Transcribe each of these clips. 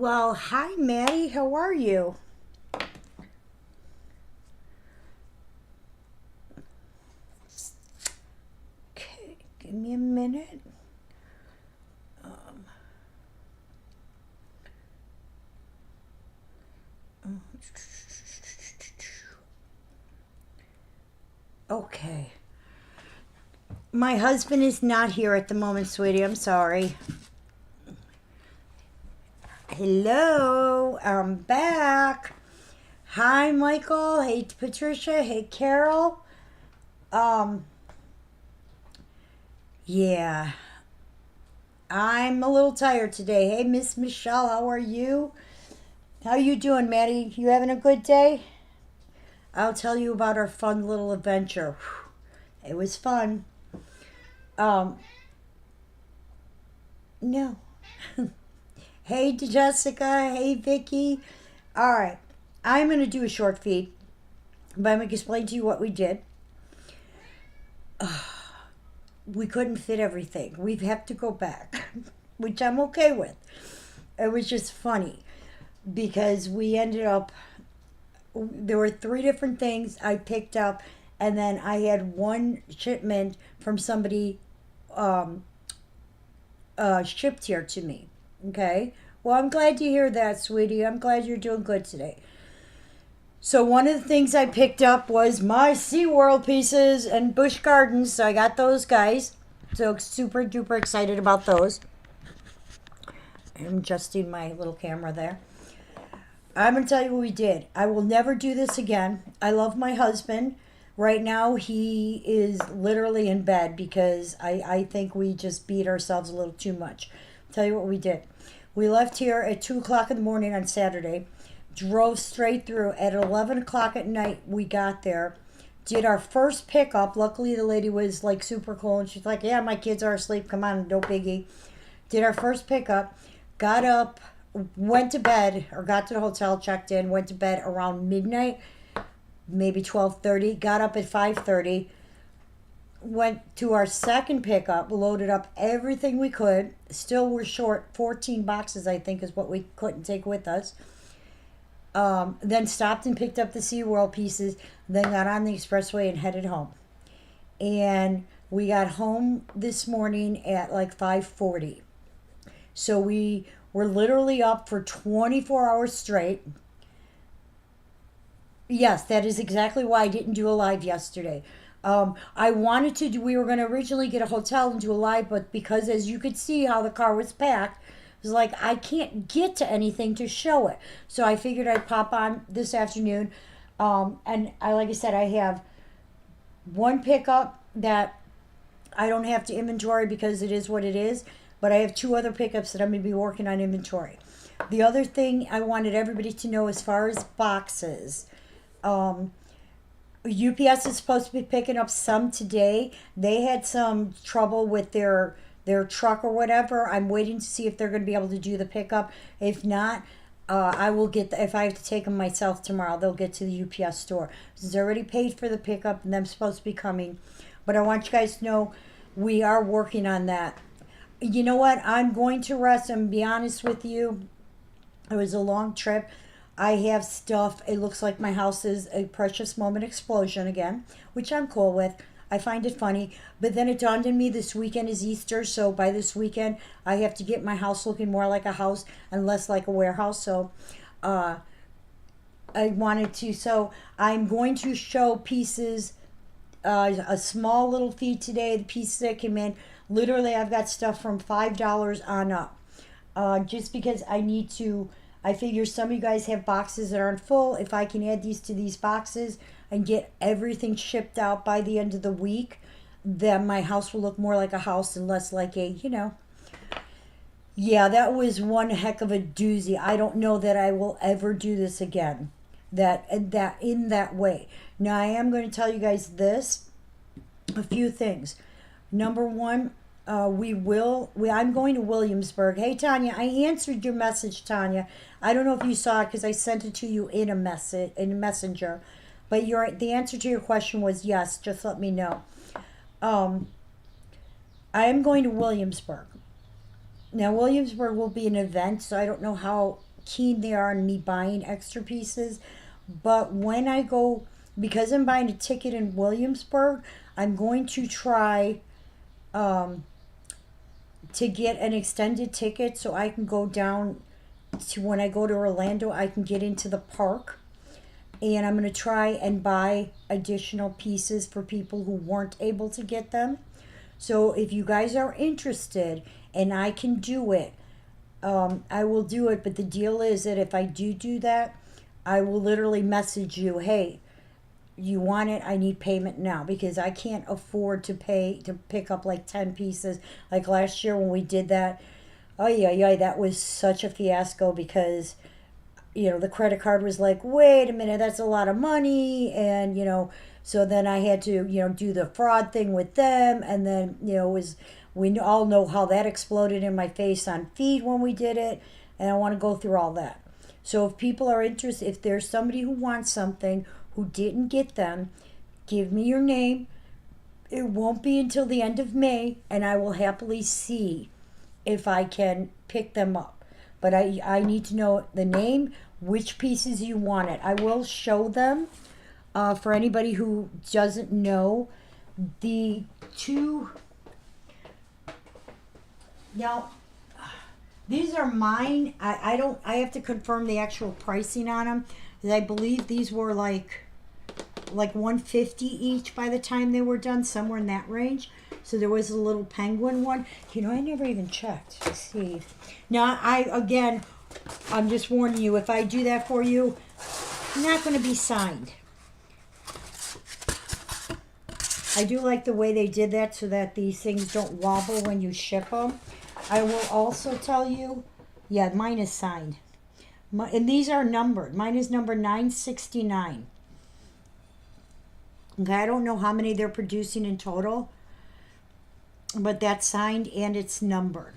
Well, hi, Maddie. How are you? Okay, give me a minute. Um, okay. My husband is not here at the moment, sweetie. I'm sorry. Hello, I'm back. Hi, Michael. Hey, Patricia. Hey, Carol. Um, yeah, I'm a little tired today. Hey, Miss Michelle, how are you? How you doing, Maddie? You having a good day? I'll tell you about our fun little adventure. It was fun. Um, no. Hey, Jessica. Hey, Vicky. All right. I'm going to do a short feed, but I'm going to explain to you what we did. We couldn't fit everything. We have to go back, which I'm okay with. It was just funny because we ended up, there were three different things I picked up, and then I had one shipment from somebody um, shipped here to me. Okay. Well, I'm glad to hear that, sweetie. I'm glad you're doing good today. So one of the things I picked up was my SeaWorld pieces and Busch Gardens. So I got those guys. So super duper excited about those. I'm adjusting my little camera there. I'm going to tell you what we did. I will never do this again. I love my husband. Right now, he is literally in bed because I think we just beat ourselves a little too much. Tell you what we did. We left here at 2 o'clock in the morning on Saturday, drove straight through. At 11 o'clock at night, we got there, did our first pickup. Luckily, the lady was like super cool and she's like, yeah, my kids are asleep. Come on, no biggie. Did our first pickup, got up, went to bed, or got to the hotel, checked in, went to bed around midnight, maybe 12:30, got up at 5:30, went to our second pickup, loaded up everything we could. Still we're short 14 boxes, I think, is what we couldn't take with us. Then stopped and picked up the SeaWorld pieces, then got on the expressway and headed home. And we got home this morning at like 5:40. So we were literally up for 24 hours straight. Yes, that is exactly why I didn't do a live yesterday. I wanted to do, we were going to originally get a hotel and do a live, but because as you could see how the car was packed, it was like I can't get to anything to show it. So I figured I'd pop on this afternoon. And like I said, I have one pickup that I don't have to inventory because it is what it is, but I have two other pickups that I'm going to be working on inventory. The other thing I wanted everybody to know as far as boxes, um, UPS is supposed to be picking up some today. They had some trouble with their truck or whatever. I'm waiting to see if they're going to be able to do the pickup. If not, I will get if I have to take them myself tomorrow, they'll get to the UPS store. This is already paid for the pickup, and them supposed to be coming. But I want you guys to know we are working on that. You know what? I'm going to rest and be honest with you. It was a long trip. I have stuff. It looks like my house is a precious moment explosion again, which I'm cool with. I find it funny. But then it dawned on me this weekend is Easter, so by this weekend I have to get my house looking more like a house and less like a warehouse. So uh, I wanted to. So I'm going to show pieces, a small little feed today, the pieces that came in. Literally, I've got stuff from $5 on up. Just because I need to, I figure some of you guys have boxes that aren't full. If I can add these to these boxes and get everything shipped out by the end of the week, then my house will look more like a house and less like a, yeah, that was one heck of a doozy. I don't know that I will ever do this again. That in that way. Now I am going to tell you guys this, a few things. Number one, I'm going to Williamsburg. Hey, Tanya, I answered your message, Tanya. I don't know if you saw it because I sent it to you in a message, in a messenger. But the answer to your question was yes. Just let me know. Um, I am going to Williamsburg. Now, Williamsburg will be an event, so I don't know how keen they are on me buying extra pieces. But when I go, because I'm buying a ticket in Williamsburg, I'm going to try to get an extended ticket so I can go down to, when I go to Orlando, I can get into the park. And I'm going to try and buy additional pieces for people who weren't able to get them. So if you guys are interested and I can do it, I will do it. But the deal is that if I do that, I will literally message you, hey, you want it? I need payment now, because I can't afford to pay to pick up like 10 pieces. Like last year when we did that, oh yeah, that was such a fiasco because the credit card was like, wait a minute, that's a lot of money. And, so then I had to, do the fraud thing with them. And then, we all know how that exploded in my face on feed when we did it. And I want to go through all that. So if people are interested, if there's somebody who wants something who didn't get them, give me your name. It won't be until the end of May, and I will happily see if I can pick them up. But I need to know the name, which pieces you want it. I will show them for anybody who doesn't know. The two, now, these are mine. I have to confirm the actual pricing on them. I believe these were like 150 each by the time they were done, somewhere in that range. So there was a little penguin one. I never even checked to see. Now, I'm just warning you, if I do that for you, it's not going to be signed. I do like the way they did that so that these things don't wobble when you ship them. I will also tell you, yeah, mine is signed. And these are numbered. Mine is number 969. Okay, I don't know how many they're producing in total, but that's signed and it's numbered.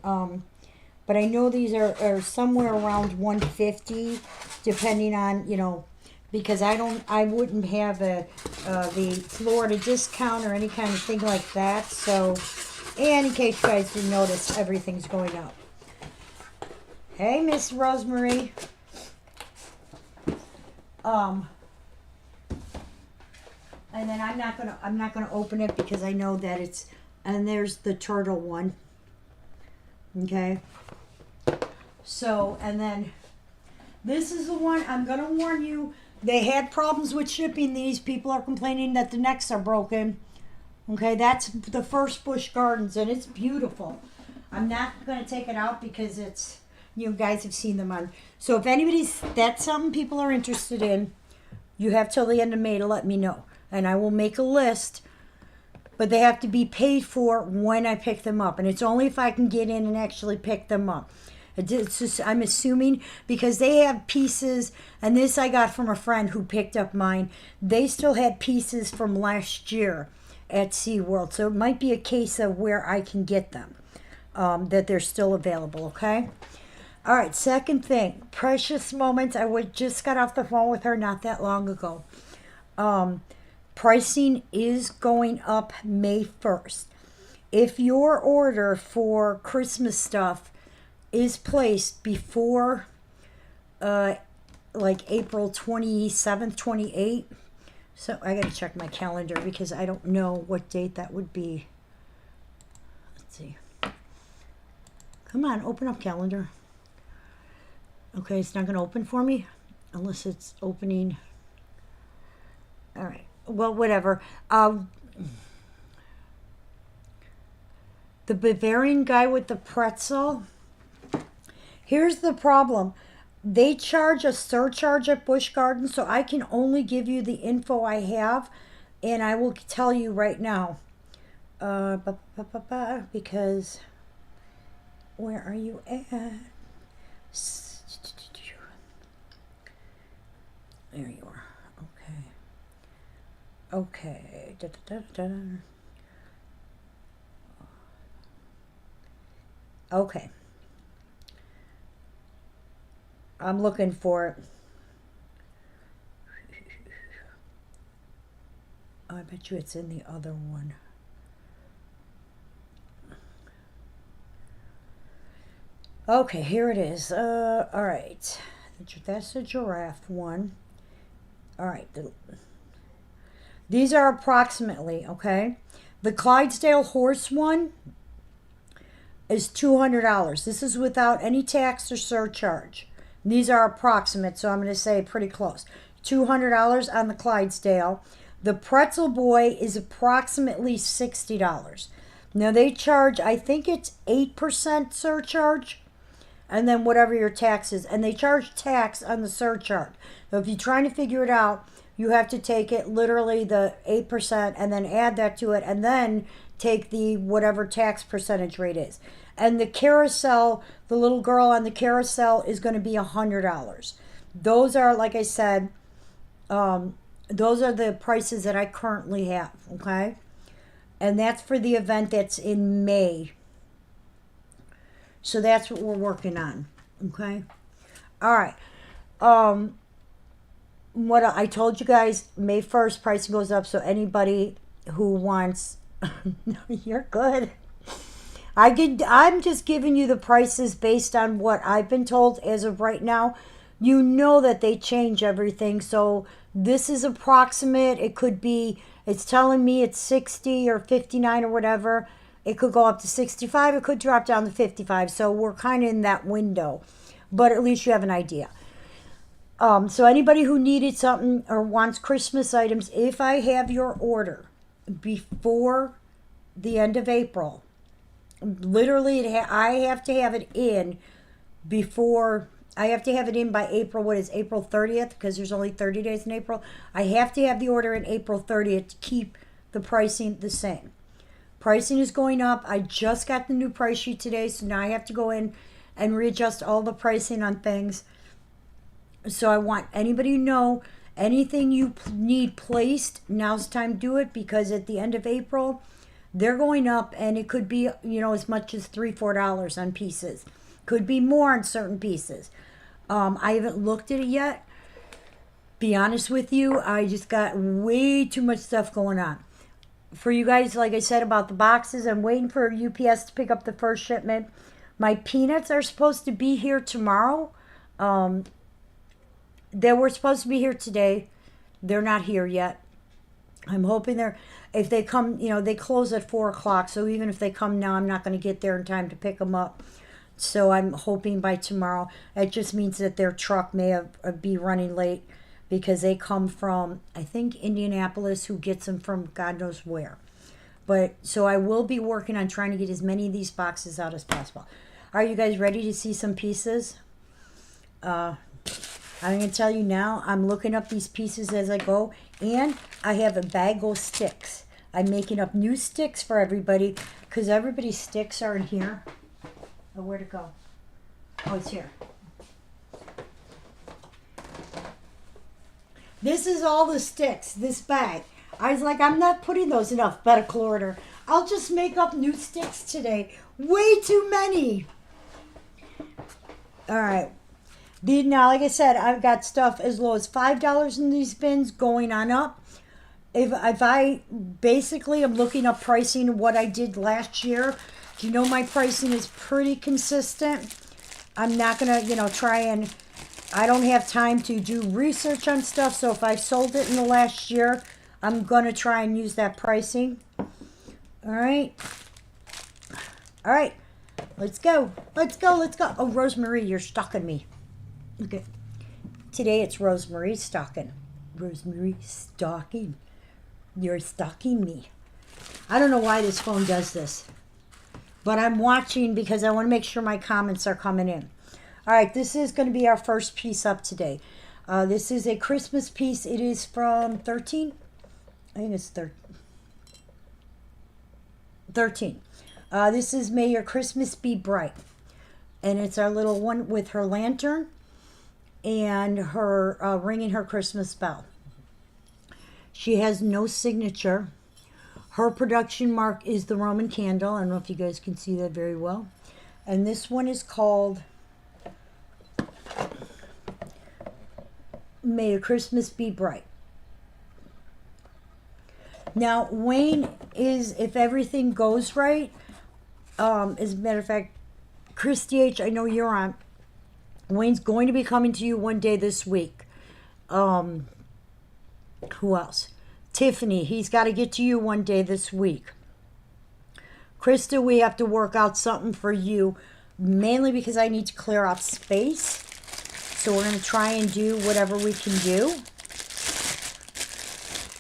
But I know these are somewhere around 150, depending on, because I wouldn't have the Florida discount or any kind of thing like that. So, and in case you guys didn't notice, everything's going up. Hey, Miss Rosemary. And then I'm not gonna open it because I know that it's, and there's the turtle one. Okay. So, and then this is the one, I'm gonna warn you, they had problems with shipping these. People are complaining that the necks are broken. Okay, that's the first Busch Gardens, and it's beautiful. I'm not gonna take it out because it's, you guys have seen them on. So if that's something people are interested in, you have till the end of May to let me know. And I will make a list, but they have to be paid for when I pick them up. And it's only if I can get in and actually pick them up. It's just, I'm assuming, because they have pieces, and this I got from a friend who picked up mine. They still had pieces from last year at SeaWorld. So it might be a case of where I can get them, that they're still available, okay? All right, second thing, Precious Moments. Just got off the phone with her not that long ago. Pricing is going up May 1st. If your order for Christmas stuff is placed before like April 27th, 28th, so I got to check my calendar because I don't know what date that would be. Let's see. Come on, open up calendar. Okay, it's not going to open for me unless it's opening. All right. Well, whatever. The Bavarian guy with the pretzel. Here's the problem. They charge a surcharge at Busch Gardens, so I can only give you the info I have, and I will tell you right now. Because where are you at? There you are. Okay. Da, da, da, da. Okay. I'm looking for it. Oh, I bet you it's in the other one. Okay, here it is. All right. That's the giraffe one. All right. These are approximately, okay? The Clydesdale horse one is $200. This is without any tax or surcharge. These are approximate, so I'm going to say pretty close. $200 on the Clydesdale. The Pretzel Boy is approximately $60. Now they charge, I think it's 8% surcharge, and then whatever your tax is. And they charge tax on the surcharge. So if you're trying to figure it out, you have to take it literally the 8% and then add that to it and then take the whatever tax percentage rate is. And the carousel, the little girl on the carousel is going to be $100. Those are, like I said, those are the prices that I currently have, okay? And that's for the event that's in May. So that's what we're working on, okay? All right. What I told you guys, May 1st, pricing goes up, so anybody who wants... No, you're good. I'm just giving you the prices based on what I've been told as of right now. You know that they change everything, so this is approximate. It could be, it's telling me it's 60 or 59 or whatever. It could go up to 65. It could drop down to 55. So we're kind of in that window, but at least you have an idea. So anybody who needed something or wants Christmas items, if I have your order before the end of April, literally I have to have it in before, I have to have it in by April, what is April 30th, because there's only 30 days in April. I have to have the order in April 30th to keep the pricing the same. Pricing is going up. I just got the new price sheet today, so now I have to go in and readjust all the pricing on things. So I want anybody to know anything you need placed, now's the time to do it, because at the end of April, they're going up, and it could be, as much as $3-4 on pieces. Could be more on certain pieces. I haven't looked at it yet. Be honest with you, I just got way too much stuff going on. For you guys, like I said about the boxes, I'm waiting for UPS to pick up the first shipment. My peanuts are supposed to be here tomorrow. They were supposed to be here today. They're not here yet. I'm hoping if they come, they close at 4 o'clock. So even if they come now, I'm not going to get there in time to pick them up. So I'm hoping by tomorrow. It just means that their truck may be running late because they come from, I think, Indianapolis, who gets them from God knows where. But so I will be working on trying to get as many of these boxes out as possible. Are you guys ready to see some pieces? I'm going to tell you now, I'm looking up these pieces as I go, and I have a bag of sticks. I'm making up new sticks for everybody because everybody's sticks are in here. Oh, where'd it go? Oh, it's here. This is all the sticks, this bag. I was like, I'm not putting those in alphabetical order. I'll just make up new sticks today. Way too many. All right. Now, like I said, I've got stuff as low as $5 in these bins going on up. If I basically am looking up pricing what I did last year, my pricing is pretty consistent. I'm not going to, try and, I don't have time to do research on stuff. So if I sold it in the last year, I'm going to try and use that pricing. All right. All right. Let's go. Let's go. Let's go. Oh, Rosemary, you're stalking me. Okay. Today it's Rosemary stalking. Rosemary stalking. You're stalking me. I don't know why this phone does this. But I'm watching because I want to make sure my comments are coming in. All right, this is going to be our first piece up today. This is a Christmas piece. It is from 13. I think it's 13. This is May Your Christmas Be Bright. And it's our little one with her lantern and her ringing her Christmas bell. She has no signature. Her production mark is the Roman candle. I don't know if you guys can see that very well. And this one is called May Your Christmas Be Bright. Now, Wayne is, if everything goes right, as a matter of fact, Christy H, I know you're on. Wayne's going to be coming to you one day this week. Who else? Tiffany, he's got to get to you one day this week. Krista, we have to work out something for you, mainly because I need to clear out space. So we're going to try and do whatever we can do.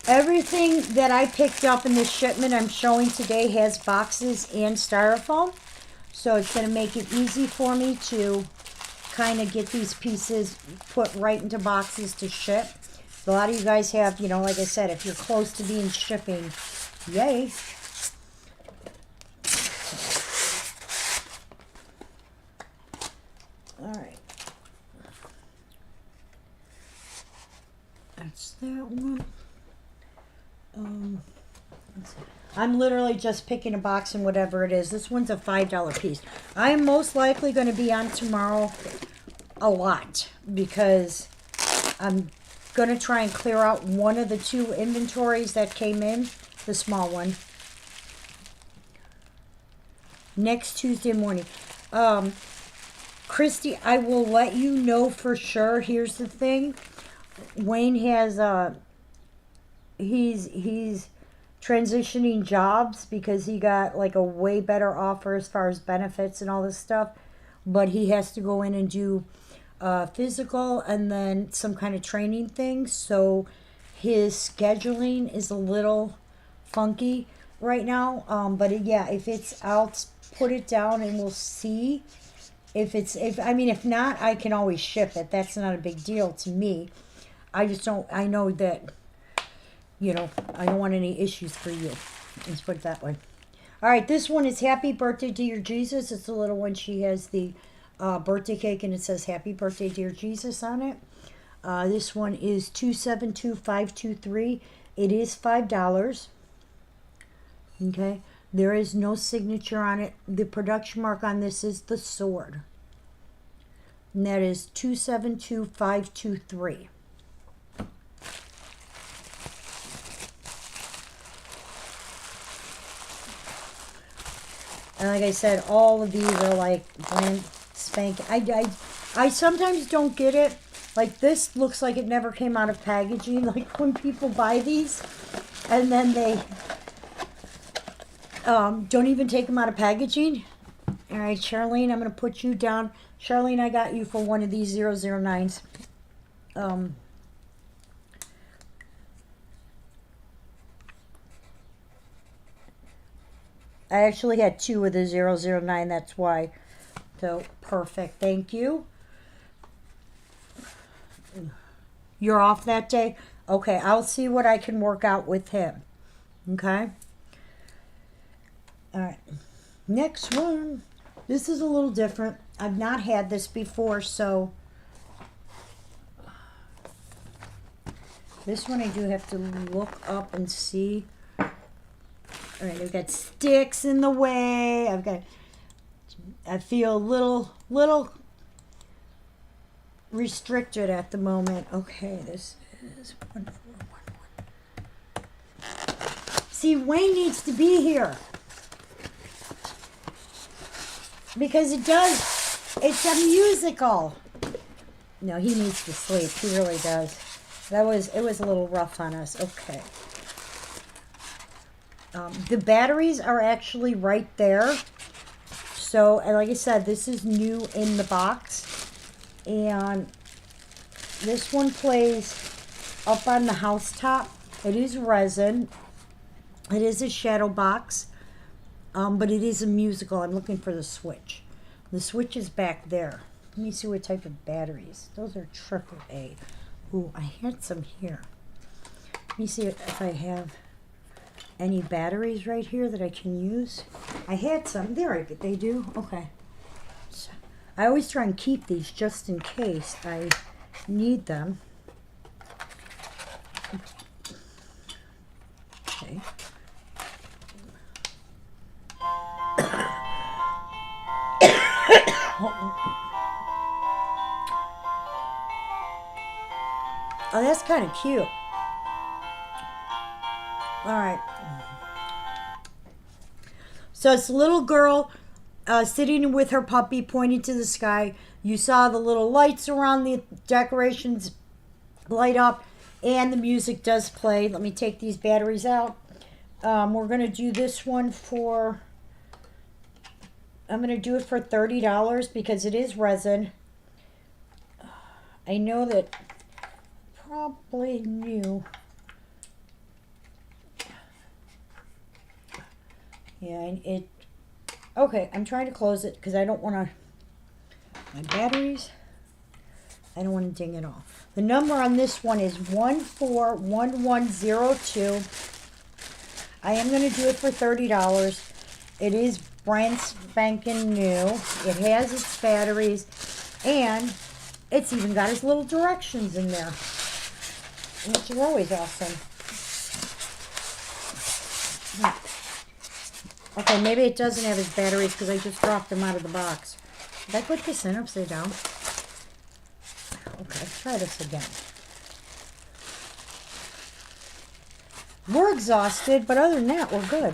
Everything that I picked up in this shipment I'm showing today has boxes and styrofoam. So it's going to make it easy for me to kind of get these pieces put right into boxes to ship. A lot of you guys have, you know, like I said, if you're close to being shipping, yay. All right. That's that one. I'm literally just picking a box and whatever it is. This one's a $5 piece. I am most likely going to be on tomorrow a lot because I'm going to try and clear out one of the two inventories that came in, the small one, next Tuesday morning. Christy, I will let you know for sure. Here's the thing. Wayne has he's transitioning jobs because he got like a way better offer as far as benefits and all this stuff, but he has to go in and do physical and then some kind of training thing, so his scheduling is a little funky right now. But yeah, if it's, I'll put it down and we'll see if not, I can always ship it. That's not a big deal to me. I know that, you know, I don't want any issues for you. Let's put it that way. All right, this one is Happy Birthday Dear Jesus. It's a little one. She has the birthday cake and it says Happy Birthday Dear Jesus on it. This one is 272523. It is $5. Okay. There is no signature on it. The production mark on this is the sword. And that is 272523. And like I said, all of these are like brand spanking. I sometimes don't get it. Like this looks like it never came out of packaging. Like when people buy these and then they don't even take them out of packaging. All right, Charlene, I'm going to put you down. Charlene, I got you for one of these 009s. I actually had two of the 009, that's why. So, perfect. Thank you. You're off that day? Okay, I'll see what I can work out with him. Okay? All right. Next one. This is a little different. I've not had this before, so this one I do have to look up and see. All right, I've got sticks in the way. I feel a little restricted at the moment. Okay, this is 1411. See, Wayne needs to be here. Because it's a musical. No, he needs to sleep. He really does. It was a little rough on us. Okay. The batteries are actually right there. So, and like I said, this is new in the box. And this one plays up on the housetop. It is resin. It is a shadow box. But it is a musical. I'm looking for the switch. The switch is back there. Let me see what type of batteries. Those are AAA. Ooh, I had some here. Let me see if I have any batteries right here that I can use. I had some. There, they do. Okay. So, I always try and keep these just in case I need them. Okay. Oh, that's kind of cute. All right. So it's a little girl sitting with her puppy, pointing to the sky. You saw the little lights around the decorations light up, and the music does play. Let me take these batteries out. We're going to do this one for, I'm going to do it for $30 because it is resin. I know that probably new. Yeah, okay, I'm trying to close it because I don't want to, my batteries, I don't want to ding it off. The number on this one is 141102. I am going to do it for $30. It is brand spanking new. It has its batteries, and it's even got its little directions in there, which is always awesome. Okay, maybe it doesn't have its batteries because I just dropped them out of the box. Did I put this in upside down? Okay, let's try this again. We're exhausted, but other than that, we're good.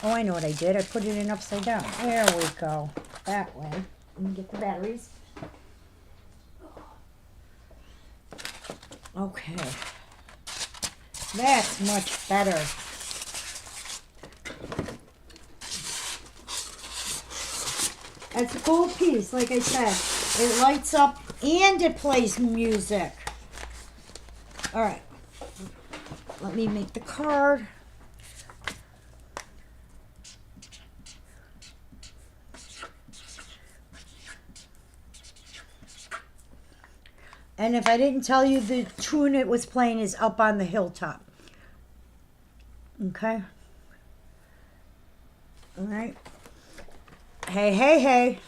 Oh, I know what I did. I put it in upside down. There we go. That way. Let me get the batteries. Okay. That's much better. It's a cool piece, like I said. It lights up and it plays music. All right. Let me make the card. And if I didn't tell you, the tune it was playing is Up on the Hilltop. Okay. All right. Hey, hey, hey.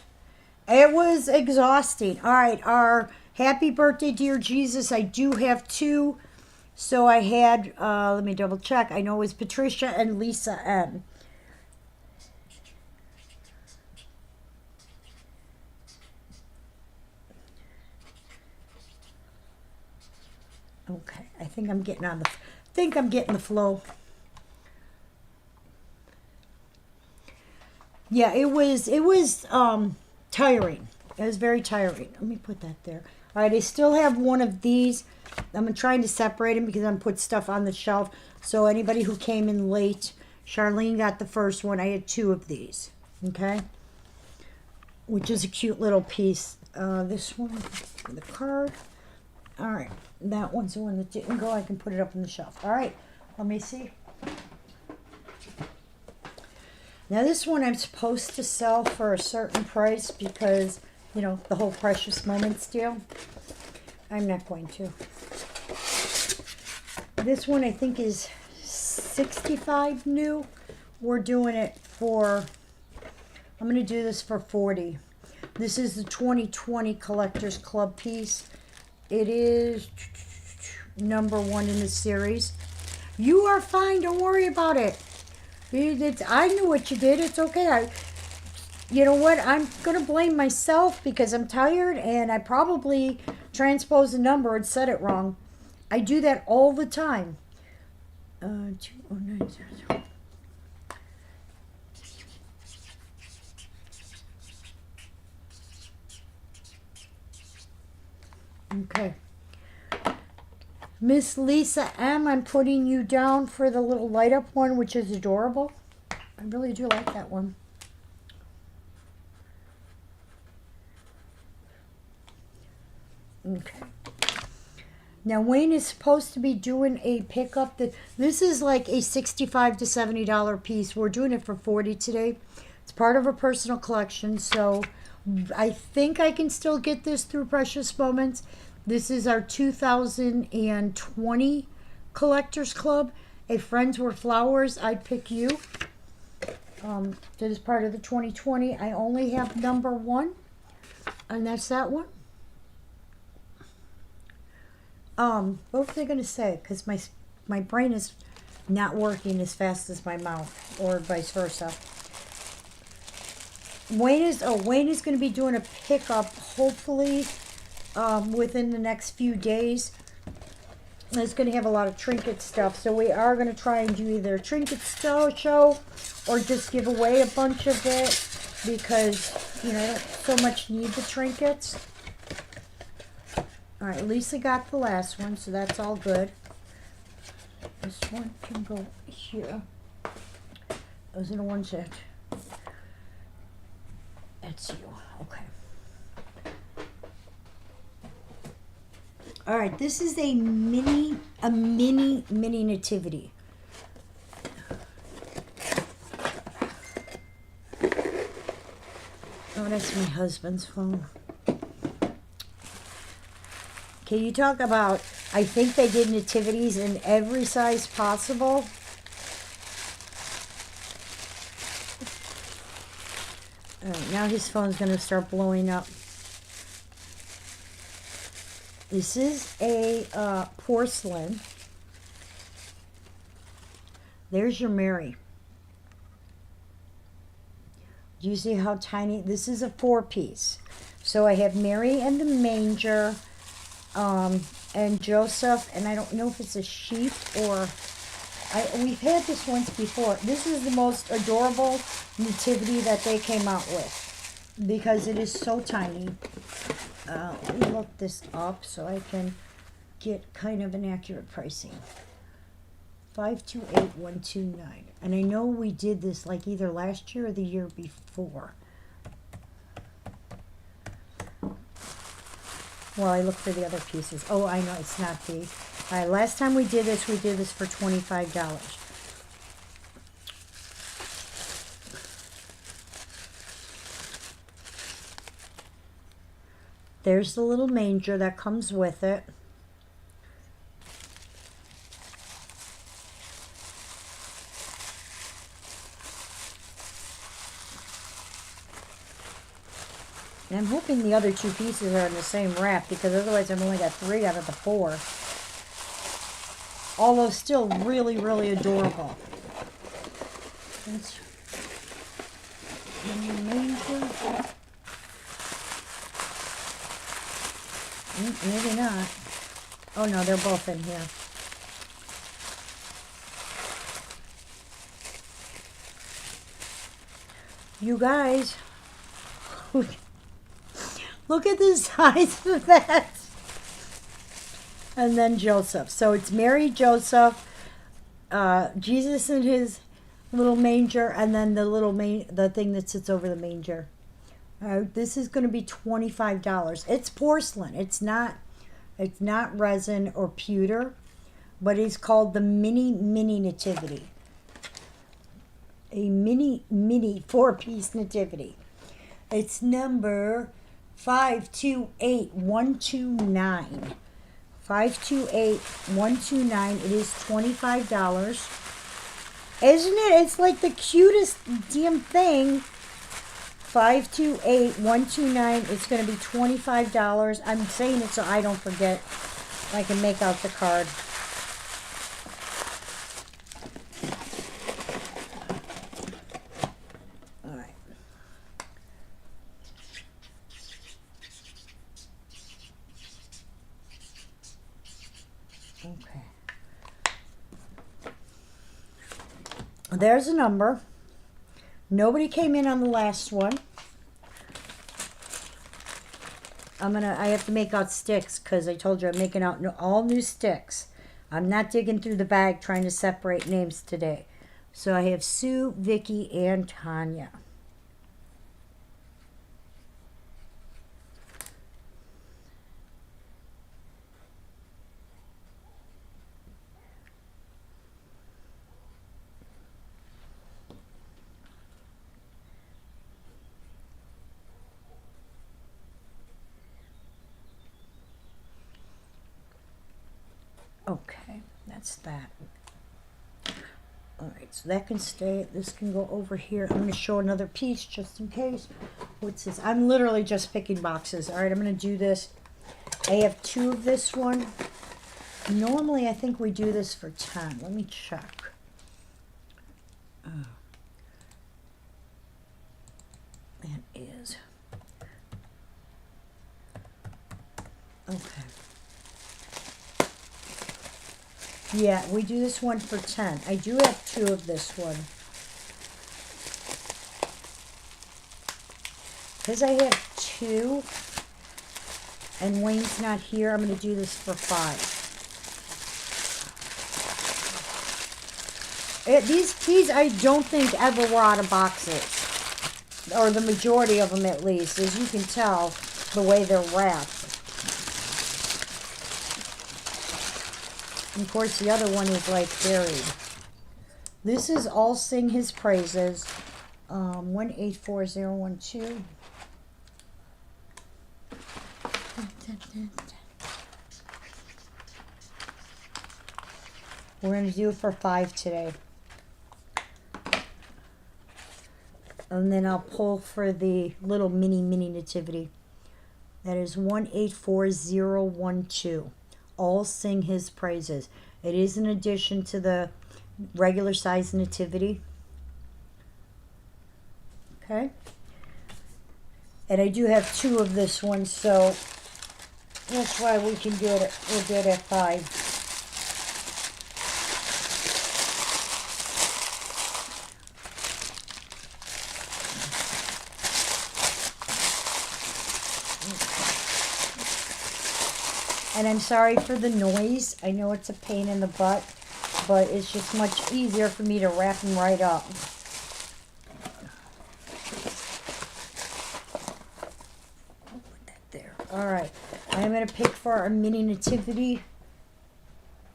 It was exhausting. All right, our Happy Birthday, Dear Jesus. I do have two. So I had, let me double check. I know it was Patricia and Lisa M. Okay, I think I'm getting the flow. Yeah, it was tiring. It was very tiring. Let me put that there. All right, I still have one of these. I'm trying to separate them because I'm put stuff on the shelf. So anybody who came in late, Charlene got the first one. I had two of these. Okay, which is a cute little piece. This one for the card. All right, that one's the one that didn't go. I can put it up on the shelf. All right, let me see. Now this one I'm supposed to sell for a certain price because, you know, the whole Precious Moments deal. I'm not going to. This one I think is $65 new. We're doing it for, I'm going to do this for $40. This is the 2020 Collectors Club piece. It is #1 in the series. You are fine. Don't worry about it. I knew what you did. It's okay. You know what? I'm going to blame myself because I'm tired and I probably transposed the number and said it wrong. I do that all the time. 20900. Okay. Miss Lisa M., I'm putting you down for the little light up one, which is adorable. I really do like that one. Okay. Now Wayne is supposed to be doing a pickup. This is like a $65 to $70 piece. We're doing it for $40 today. It's part of a personal collection, so I think I can still get this through Precious Moments. This is our 2020 Collectors Club. A Friends Were Flowers, I'd Pick You. That is part of the 2020. I only have #1, and that's that one. What was I going to say? Because my brain is not working as fast as my mouth, or vice versa. Wayne is going to be doing a pickup, hopefully, within the next few days. It's going to have a lot of trinket stuff, so we are going to try and do either a trinket show or just give away a bunch of it. because, you know, I don't so much need the trinkets. All right, Lisa got the last one, so that's all good. This one can go here. Those are the ones that, that's you, okay. All right, this is a mini nativity. Oh, that's my husband's phone. Can you talk about, I think they did nativities in every size possible. All right, now his phone's going to start blowing up. This is a porcelain. There's your Mary. Do you see how tiny? This is a 4-piece. So I have Mary and the manger, and Joseph, and I don't know if it's a sheep or... we've had this once before. This is the most adorable nativity that they came out with because it is so tiny. Let me look this up so I can get kind of an accurate pricing. 528129. And I know we did this like either last year or the year before. Well, I look for the other pieces. Oh, I know it's not the... All right, last time we did this for $25. There's the little manger that comes with it. And I'm hoping the other 2 pieces are in the same wrap because otherwise I've only got 3 out of the 4. Although still really, really adorable. That's the manger. Maybe not. Oh no, they're both in here. You guys, look at the size of that. And then Joseph. So it's Mary, Joseph, Jesus in his little manger, and then the thing that sits over the manger. This is going to be $25. It's porcelain. It's not resin or pewter, but it's called the mini nativity. A mini 4-piece nativity. It's number 528129. 528129. It is $25. Isn't it? It's like the cutest damn thing. 528129. It's going to be $25. I'm saying it so I don't forget. I can make out the card. All right. Okay. There's a number. Nobody came in on the last one. I have to make out sticks because I told you I'm making out all new sticks. I'm not digging through the bag trying to separate names today. So I have Sue, Vicky, and Tanya. Okay, that's that. All right, so that can stay. This can go over here. I'm going to show another piece just in case. What's this? I'm literally just picking boxes. All right, I'm going to do this. I have 2 of this one. Normally, I think we do this for 10. Let me check. That is. Okay. Yeah, we do this one for 10. I do have 2 of this one. Because I have 2 and Wayne's not here, I'm going to do this for 5. These I don't think ever were out of boxes. Or the majority of them at least. As you can tell, the way they're wrapped. And of course, the other one is like buried. This is All Sing His Praises. 184012. We're going to do it for 5 today. And then I'll pull for the little mini nativity. That is 184012. All Sing His Praises. It is in addition to the regular size nativity. Okay. And I do have 2 of this one, so that's why we can do it. We'll do it at 5. And I'm sorry for the noise. I know it's a pain in the butt, but it's just much easier for me to wrap them right up. I'll put that there. All right. I'm going to pick for our mini nativity.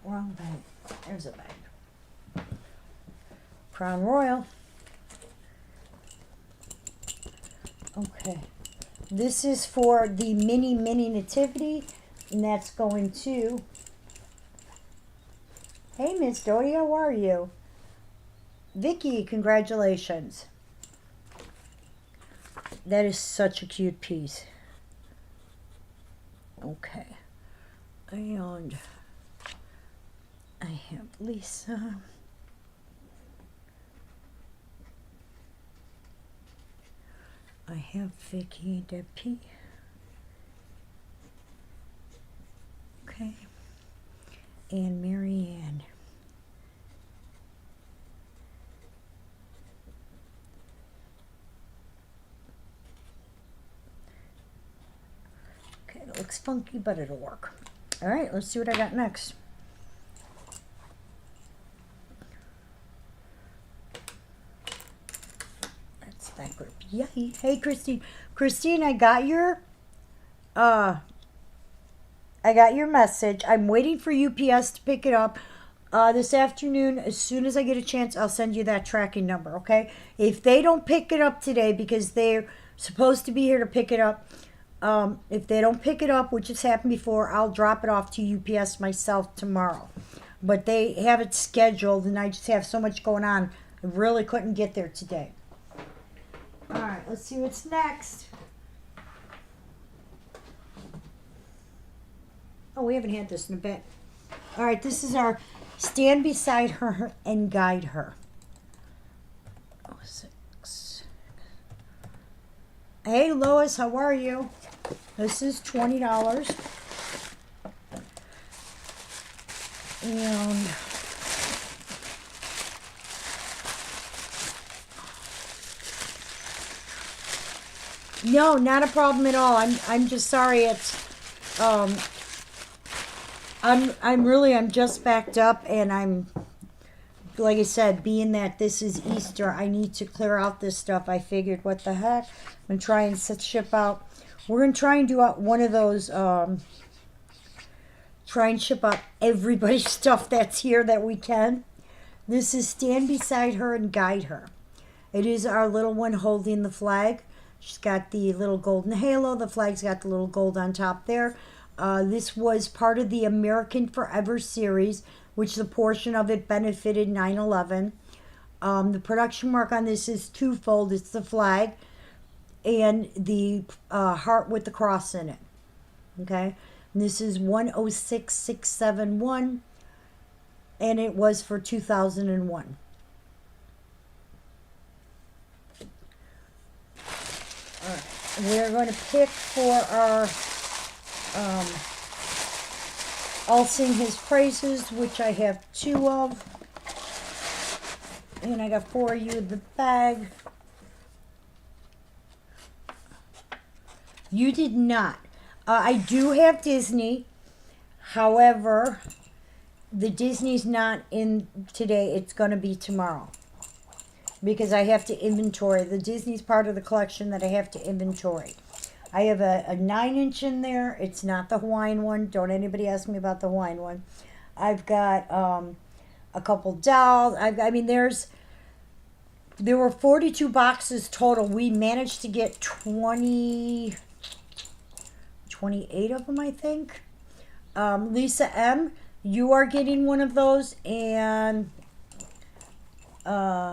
Wrong bag. There's a bag. Crown Royal. Okay. This is for the mini nativity. And that's going to... Hey, Miss Dodie, how are you? Vicky, congratulations. That is such a cute piece. Okay. And I have Lisa. I have Vicky and Debbie. Okay. And Marianne. Okay, it looks funky, but it'll work. All right, let's see what I got next. That's that group. Yay. Hey, Christine. Christine, I got your message. I'm waiting for UPS to pick it up this afternoon. As soon as I get a chance, I'll send you that tracking number, okay? If they don't pick it up today, because they're supposed to be here to pick it up, if they don't pick it up, which has happened before, I'll drop it off to UPS myself tomorrow. But they have it scheduled, and I just have so much going on, I really couldn't get there today. All right, let's see what's next. Oh, we haven't had this in a bit. All right, this is our Stand Beside Her and Guide Her. Oh, 6. Hey, Lois, how are you? This is $20. And no, not a problem at all. I'm just sorry it's I'm just backed up, and I'm, like I said, being that this is Easter, I need to clear out this stuff. I figured, what the heck? I'm going to try and ship out. We're going to try and do out one of those, try and ship out everybody's stuff that's here that we can. This is Stand Beside Her and Guide Her. It is our little one holding the flag. She's got the little golden halo. The flag's got the little gold on top there. This was part of the American Forever series, which the portion of it benefited 9/11. The production mark on this is twofold. It's the flag and the heart with the cross in it. Okay? And this is 106671, and it was for 2001. All right. We're going to pick for our I'll Sing His Praises, which I have 2 of. And I got 4 of you in the bag. You did not. I do have Disney. However, the Disney's not in today. It's going to be tomorrow. Because I have to inventory. The Disney's part of the collection that I have to inventory. I have a 9-inch in there. It's not the Hawaiian one. Don't anybody ask me about the Hawaiian one. I've got a couple dolls. I mean, there were 42 boxes total. We managed to get 28 of them, I think. Lisa M., you are getting one of those, and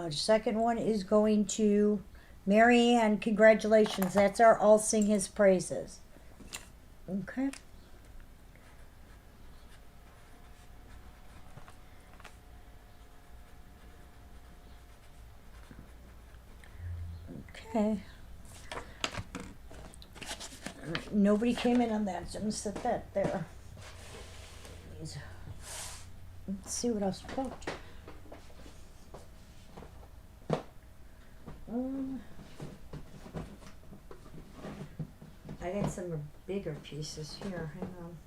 second one is going to Marianne. Congratulations. That's our I'll Sing His Praises. Okay. Okay. Nobody came in on that, so I'm going to set that there. Let's see what else we got. I got some bigger pieces here. Hang on.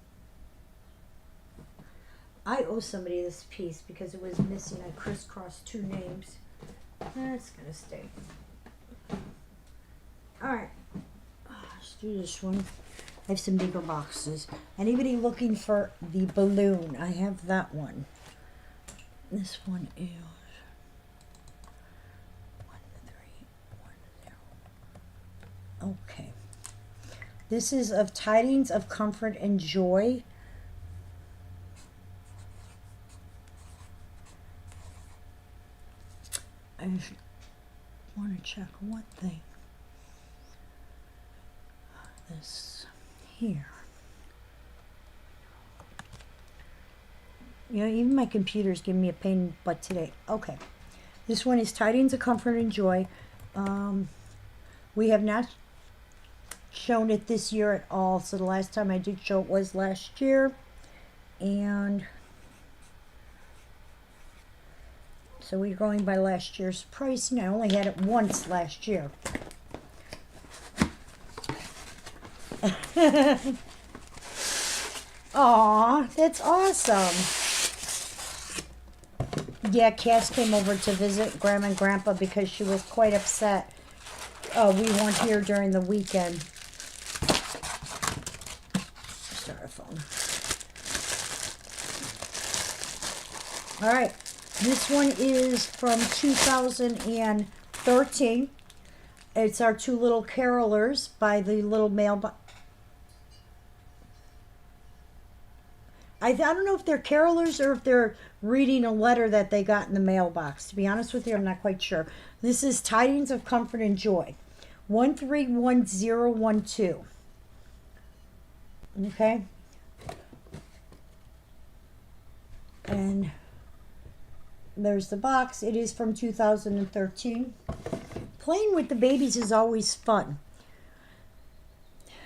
I owe somebody this piece because it was missing. I crisscrossed 2 names. That's gonna stay. Alright. Let's do this one. I have some bigger boxes. Anybody looking for the balloon? I have that one. This one is 1310. Okay. This is of Tidings of Comfort and Joy. I want to check one thing. This here. You know, even my computer's giving me a pain in the butt today. Okay. This one is Tidings of Comfort and Joy. We have not shown it this year at all. So the last time I did show it was last year. And so we're going by last year's pricing. I only had it once last year. Aw, that's awesome. Yeah, Cass came over to visit Grandma and Grandpa because she was quite upset. We weren't here during the weekend. Start a phone. All right, this one is from 2013. It's our 2 little carolers by the little mailbox. I don't know if they're carolers or if they're reading a letter that they got in the mailbox. To be honest with you, I'm not quite sure. This is Tidings of Comfort and Joy. 131012. Okay? And there's the box. It is from 2013. Playing with the babies is always fun.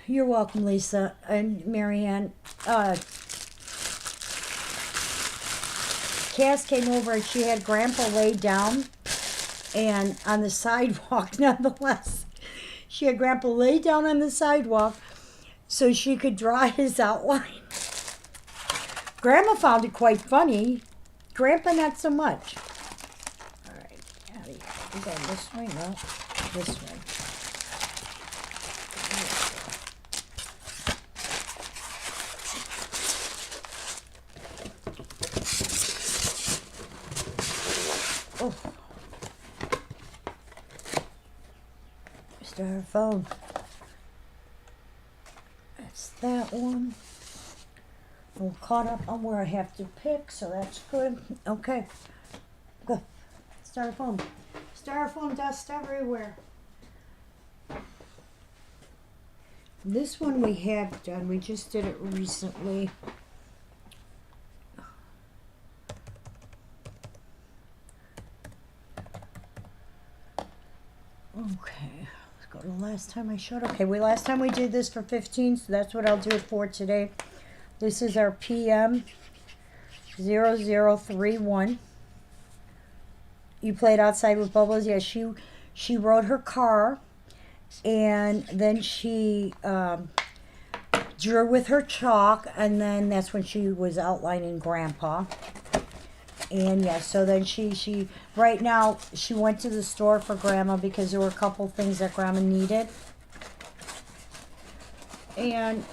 You're welcome, Lisa and Marianne. Cass came over and she had Grandpa lay down and on the sidewalk, nonetheless. She had Grandpa lay down on the sidewalk so she could draw his outline. Grandma found it quite funny. Grandpa, not so much. All right, out of here. We go this way? No, this way. Oh. Styrofoam. That's that one. We're caught up on where I have to pick, so that's good. Okay. Good. Styrofoam. Styrofoam dust everywhere. This one we have done. We just did it recently. Okay, let's go to the last time I showed. Okay, last time we did this for 15, so that's what I'll do it for today. This is our PM 0031. You played outside with bubbles. Yeah, she rode her car, And then she drew with her chalk, and then that's when she was outlining Grandpa. And yeah, so then she right now she went to the store for Grandma because there were a couple things that Grandma needed. And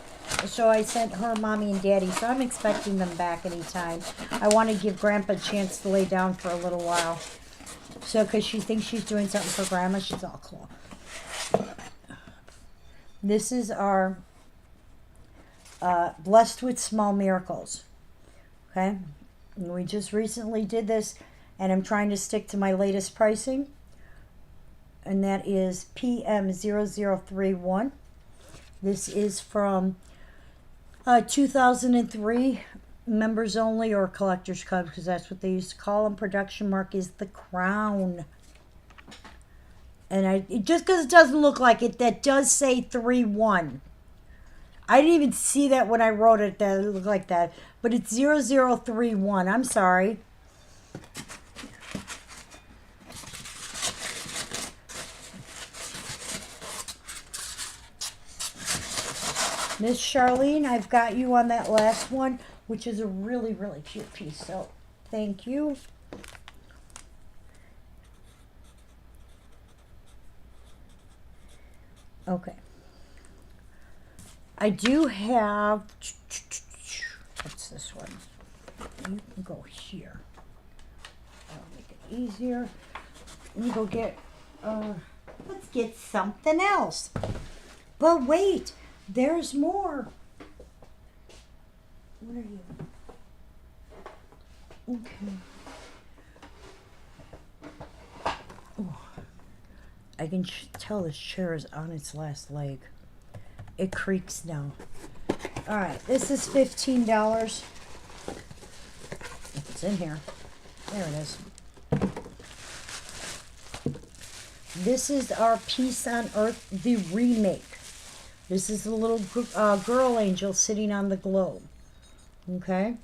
so I sent her Mommy and Daddy, so I'm expecting them back anytime. I want to give Grandpa a chance to lay down for a little while. So, because she thinks she's doing something for Grandma, she's all claw. This is our Blessed with Small Miracles. Okay? And we just recently did this, and I'm trying to stick to my latest pricing. And that is PM0031. This is from 2003, members only or collector's cut, because that's what they used to call them. Production mark is the Crown. And just because it doesn't look like it, that does say 3-1. I didn't even see that when I wrote it, that it looked like that. But it's 0031. I'm sorry. Miss Charlene, I've got you on that last one, which is a really, really cute piece. So, thank you. Okay. I do have, what's this one? You can go here. That'll make it easier. Let me go get, let's get something else. But wait, there's more. Where are you? Okay. Oh, I can tell this chair is on its last leg. It creaks now. All right, this is $15. If it's in here. There it is. This is our Peace on Earth, the remake. This is the little girl angel sitting on the globe. Okay?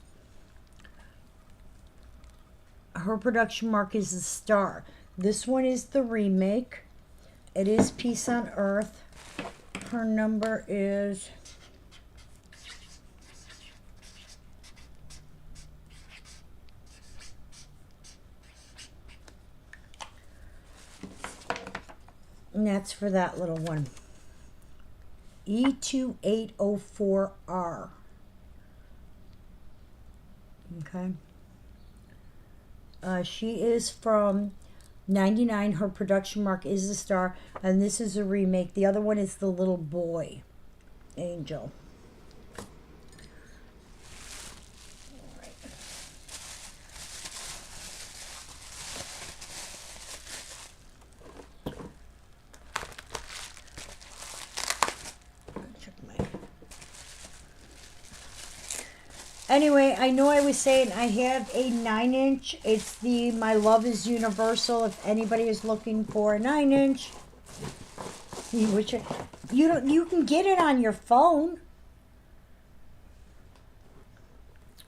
Her production mark is the star. This one is the remake. It is Peace on Earth. Her number is... And that's for that little one. E2804R. Okay. She is from 99. Her production mark is the star. And this is a remake. The other one is the little boy angel. Anyway, I know I was saying I have a 9-inch. It's the My Love is Universal. If anybody is looking for a 9-inch, which you can get it on your phone.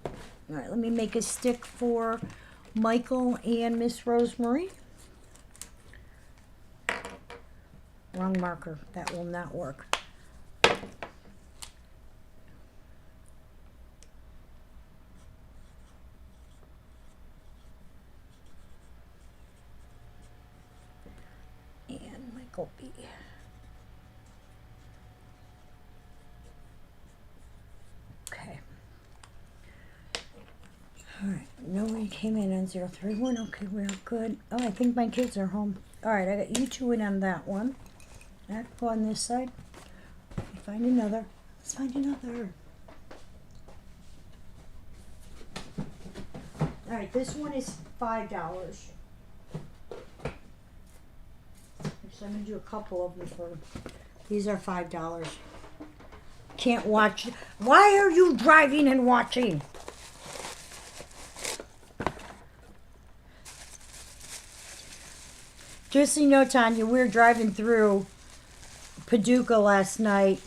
All right, let me make a stick for Michael and Miss Rosemary. Wrong marker. That will not work. B. Okay. All right. Nobody came in on 031. Okay, we're good. Oh, I think my kids are home. All right, I got you two in on that one. That go on this side. Find another. Let's find another. All right, this one is $5. So I'm going to do a couple of them for, these are $5. Can't watch. Why are you driving and watching? Just so you know, Tanya, we were driving through Paducah last night.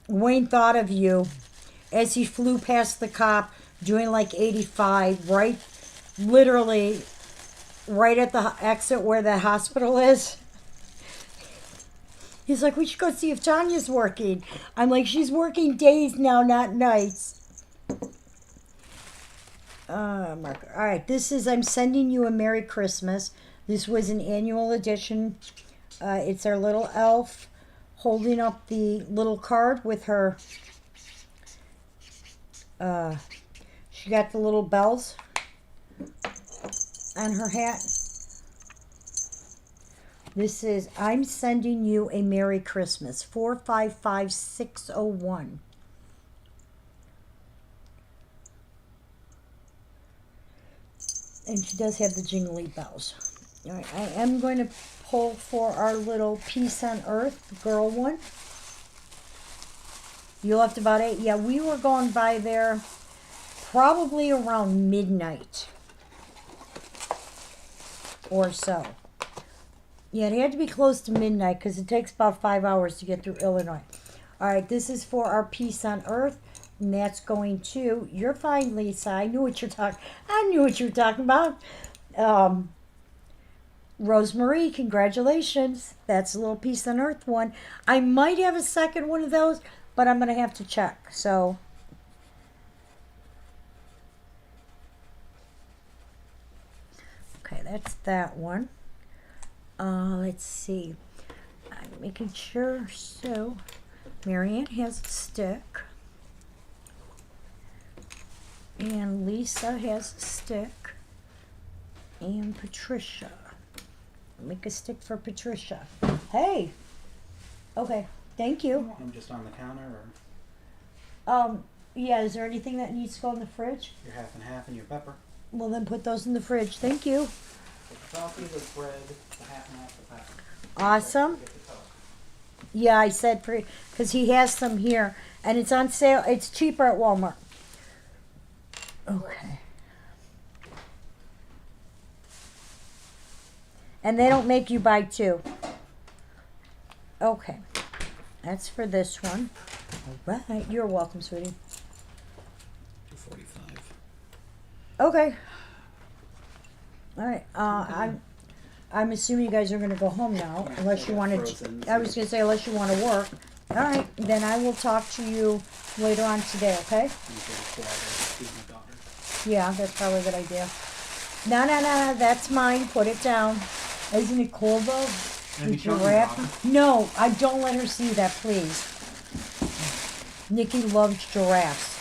Wayne thought of you as he flew past the cop doing like 85, right, literally right at the exit where the hospital is. He's like, we should go see if Tanya's working. I'm like, she's working days now, not nights. Marker. All right, this is I'm sending you a Merry Christmas. This was an annual edition. It's our little elf holding up the little card with her. She got the little bells on her hat. This is I'm sending you a Merry Christmas. 455601. And she does have the jingly bells. All right, I am going to pull for our little Peace on Earth, the girl one. You left about 8. Yeah, we were going by there probably around midnight or so. Yeah, it had to be close to midnight because it takes about 5 hours to get through Illinois. All right, this is for our Peace on Earth, and that's going to. You're fine, Lisa. I knew what you're talking. I knew what you were talking about. Rosemarie, congratulations. That's a little Peace on Earth one. I might have a second one of those, but I'm gonna have to check. So. Okay, that's that one. Let's see. I'm making sure. So, Marianne has a stick. And Lisa has a stick. And Patricia. Make a stick for Patricia. Hey! Okay, thank you. You want them just on the counter, or Yeah, is there anything that needs to go in the fridge? your half and half and your pepper? Well, then put those in the fridge. Thank you. The coffee, the bread, the half and half, the pepper. Awesome. Get the Coke. Yeah, I said because he has some here, and it's on sale. It's cheaper at Walmart. Okay. And they don't make you buy 2. Okay. That's for this one. All right. You're welcome, sweetie. $2.45. Okay. All right. I'm assuming you guys are going to go home now, unless you want Frozen. to. I was going to say unless you want to work. All right. Then I will talk to you later on today. Okay? Yeah, that's probably a good idea. No. That's mine. Put it down. Isn't it cool though? Have you shown your daughter? No, I don't let her see that, please. Nikki loves giraffes.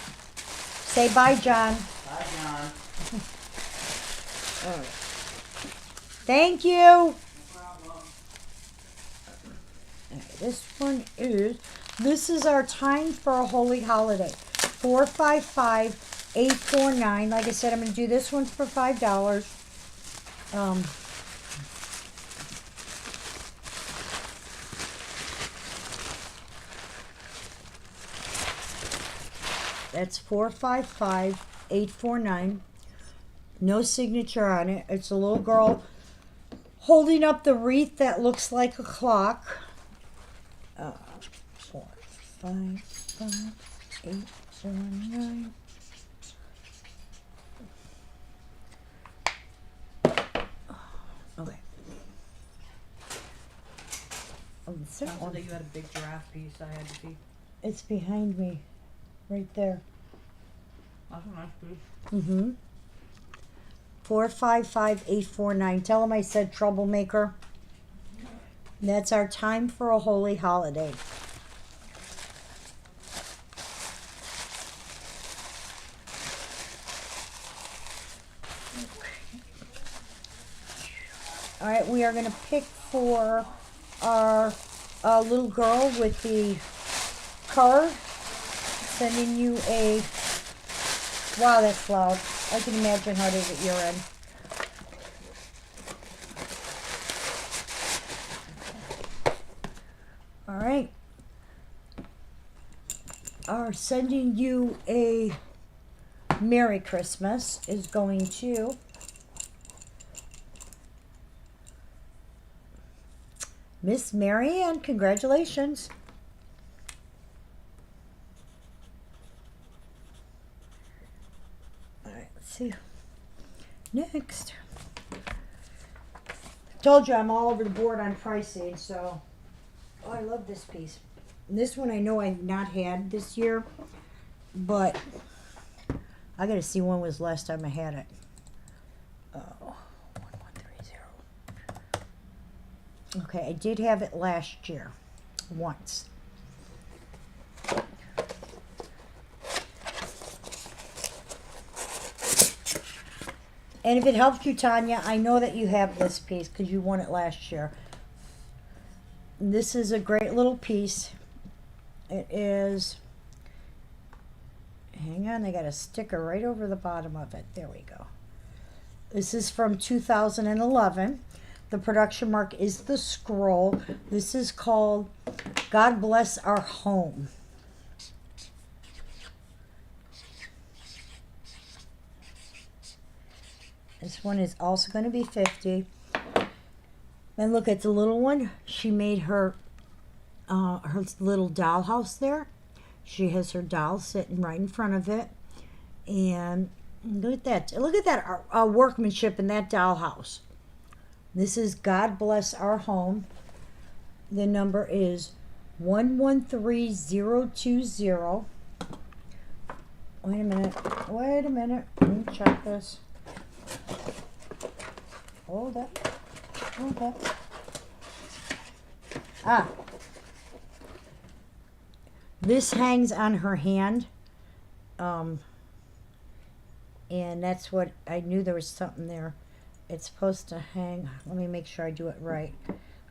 Say bye, John. Bye, John. All right. Thank you. No problem. This one is. This is our time for a holy holiday. 455849. Like I said, I'm going to do this one for $5. That's 455849. No signature on it. It's a little girl holding up the wreath that looks like a clock. 455849. Okay. Oh, it's that Also one. that you had a big giraffe piece I had to see. It's behind me, right there. That's a nice piece. Mm-hmm. 455849. Tell him I said troublemaker. That's our time for a holy holiday. All right, we are going to pick for our little girl with the card. Sending you a. Wow, that's loud. I can imagine how it is at your end. All right. Our sending you a Merry Christmas is going to Miss Marianne. Congratulations. All right, let's see. Next. Told you I'm all over the board on pricing, so Oh, I love this piece. This one I know I've not had this year, but I gotta see when was the last time I had it. Oh, 1130. Okay, I did have it last year, once. And if it helps you, Tanya, I know that you have this piece because you won it last year. This is a great little piece. It is, hang on, they got a sticker right over the bottom of it. There we go. This is from 2011. The production mark is the scroll. This is called God Bless Our Home. This one is also going to be 50. And look at the little one. She made her little dollhouse there. She has her doll sitting right in front of it. And look at that. Look at that workmanship in that dollhouse. This is God Bless Our Home. The number is 113020. Wait a minute. Wait a minute. Let me check this. Hold up. Hold up. Ah. This hangs on her hand. And that's what I knew there was something there. It's supposed to hang. Let me make sure I do it right.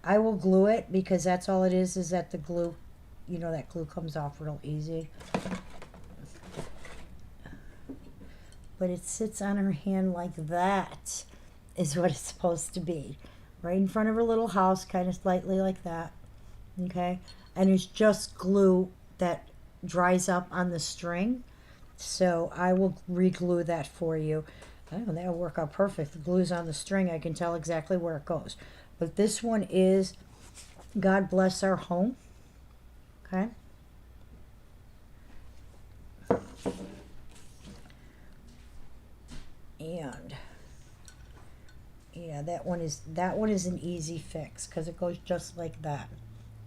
I will glue it because that's all it is that the glue, you know, that glue comes off real easy. But it sits on her hand like that is what it's supposed to be. Right in front of her little house, kind of slightly like that. Okay? And it's just glue that dries up on the string. So I will re-glue that for you. Oh, that'll work out perfect. The glue's on the string. I can tell exactly where it goes. But this one is God Bless Our Home. Okay? And yeah, that one is an easy fix because it goes just like that,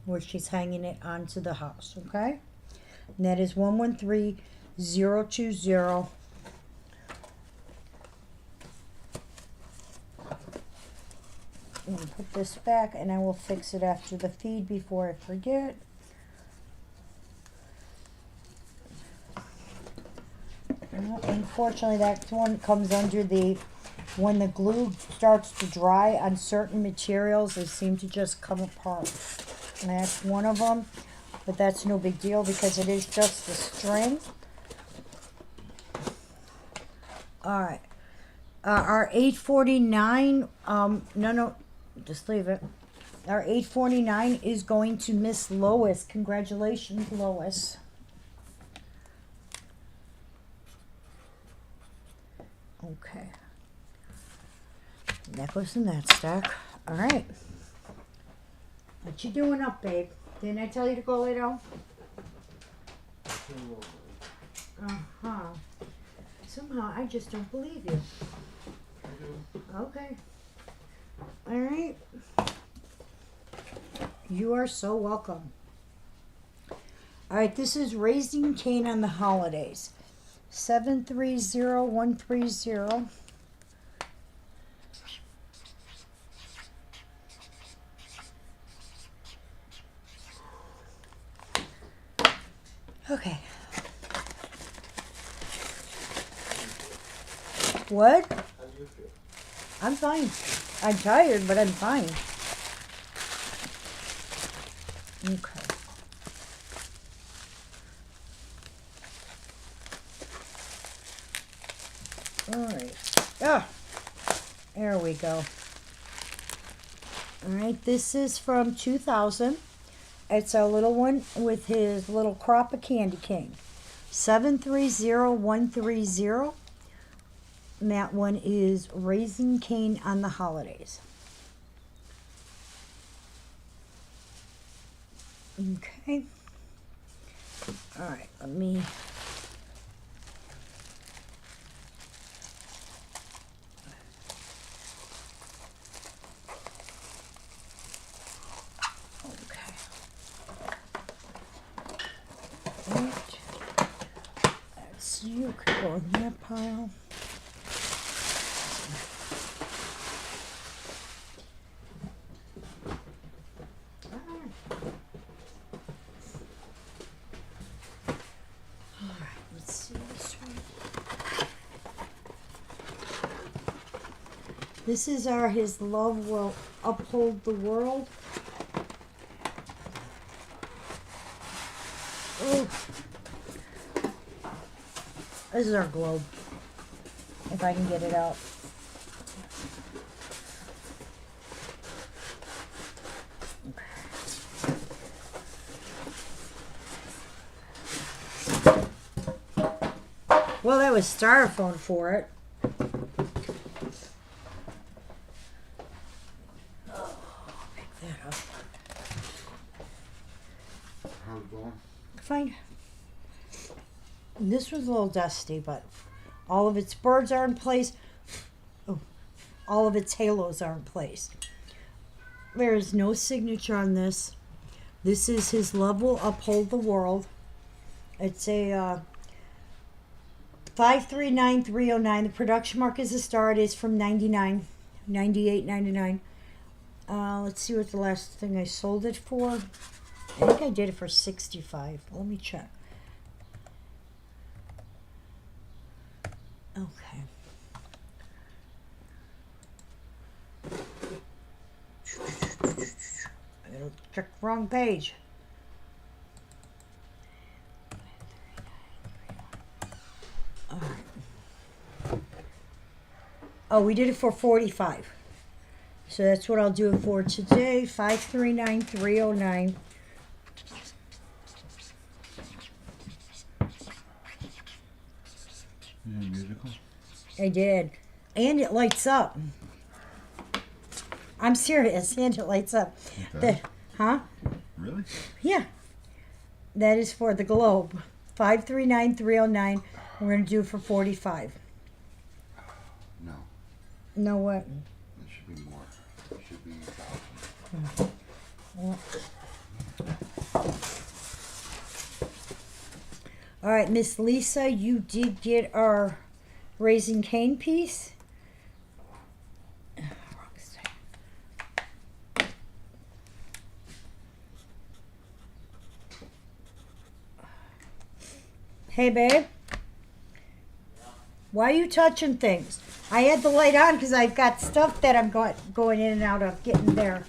where she's hanging it onto the house. Okay, and that is 113020. I'm gonna put this back, and I will fix it after the feed before I forget. Unfortunately, that one comes under the, when the glue starts to dry on certain materials, they seem to just come apart. And that's one of them, but that's no big deal because it is just the string. All right. Our 849, no, just leave it. Our 849 is going to Miss Lois. Congratulations, Lois. Okay. That goes in that stack. All right. What you doing up, babe? Didn't I tell you to go lay down? Uh-huh. Somehow I just don't believe you. Okay. All right. You are so welcome. All right, this is Raising Cain on the Holidays. 730130. Okay. What? How do you feel? I'm fine. I'm tired, but I'm fine. Okay. All right. Ah, there we go. All right, this is from 2000. It's a little one with his little crop of candy cane. 730130. And that one is Raising Cain on the Holidays. Okay. All right, let me... Okay. You could go in that pile. Alright, let's see this one. This is our His Love Will Uphold the World. Oh. This is our globe. If I can get it out. Well, that was styrofoam for it. Oh, pick that up. How's it going? Fine. This was a little dusty, but all of its birds are in place. Oh, all of its halos are in place. There is no signature on this. This is His Love Will Uphold the World. It's a 539309. The production mark is a star. It is from 99, 98, 99. Let's see what the last thing I sold it for. I think I did it for 65. Let me check. Okay. It'll check the wrong page. All right. Oh, we did it for 45. So that's what I'll do it for today. 539309. Yeah, musical. I did. And it lights up. I'm serious. And it lights up. Okay. Huh? Really? Yeah. That is for the globe. 539309. We're going to do it for 45. No. No what? It should be more. It should be 1,000. Well. All right, Miss Lisa, you did get our Raising Cane piece. Wrong side. Hey, babe. Why are you touching things? I had the light on because I've got stuff that I'm going in and out of, getting there.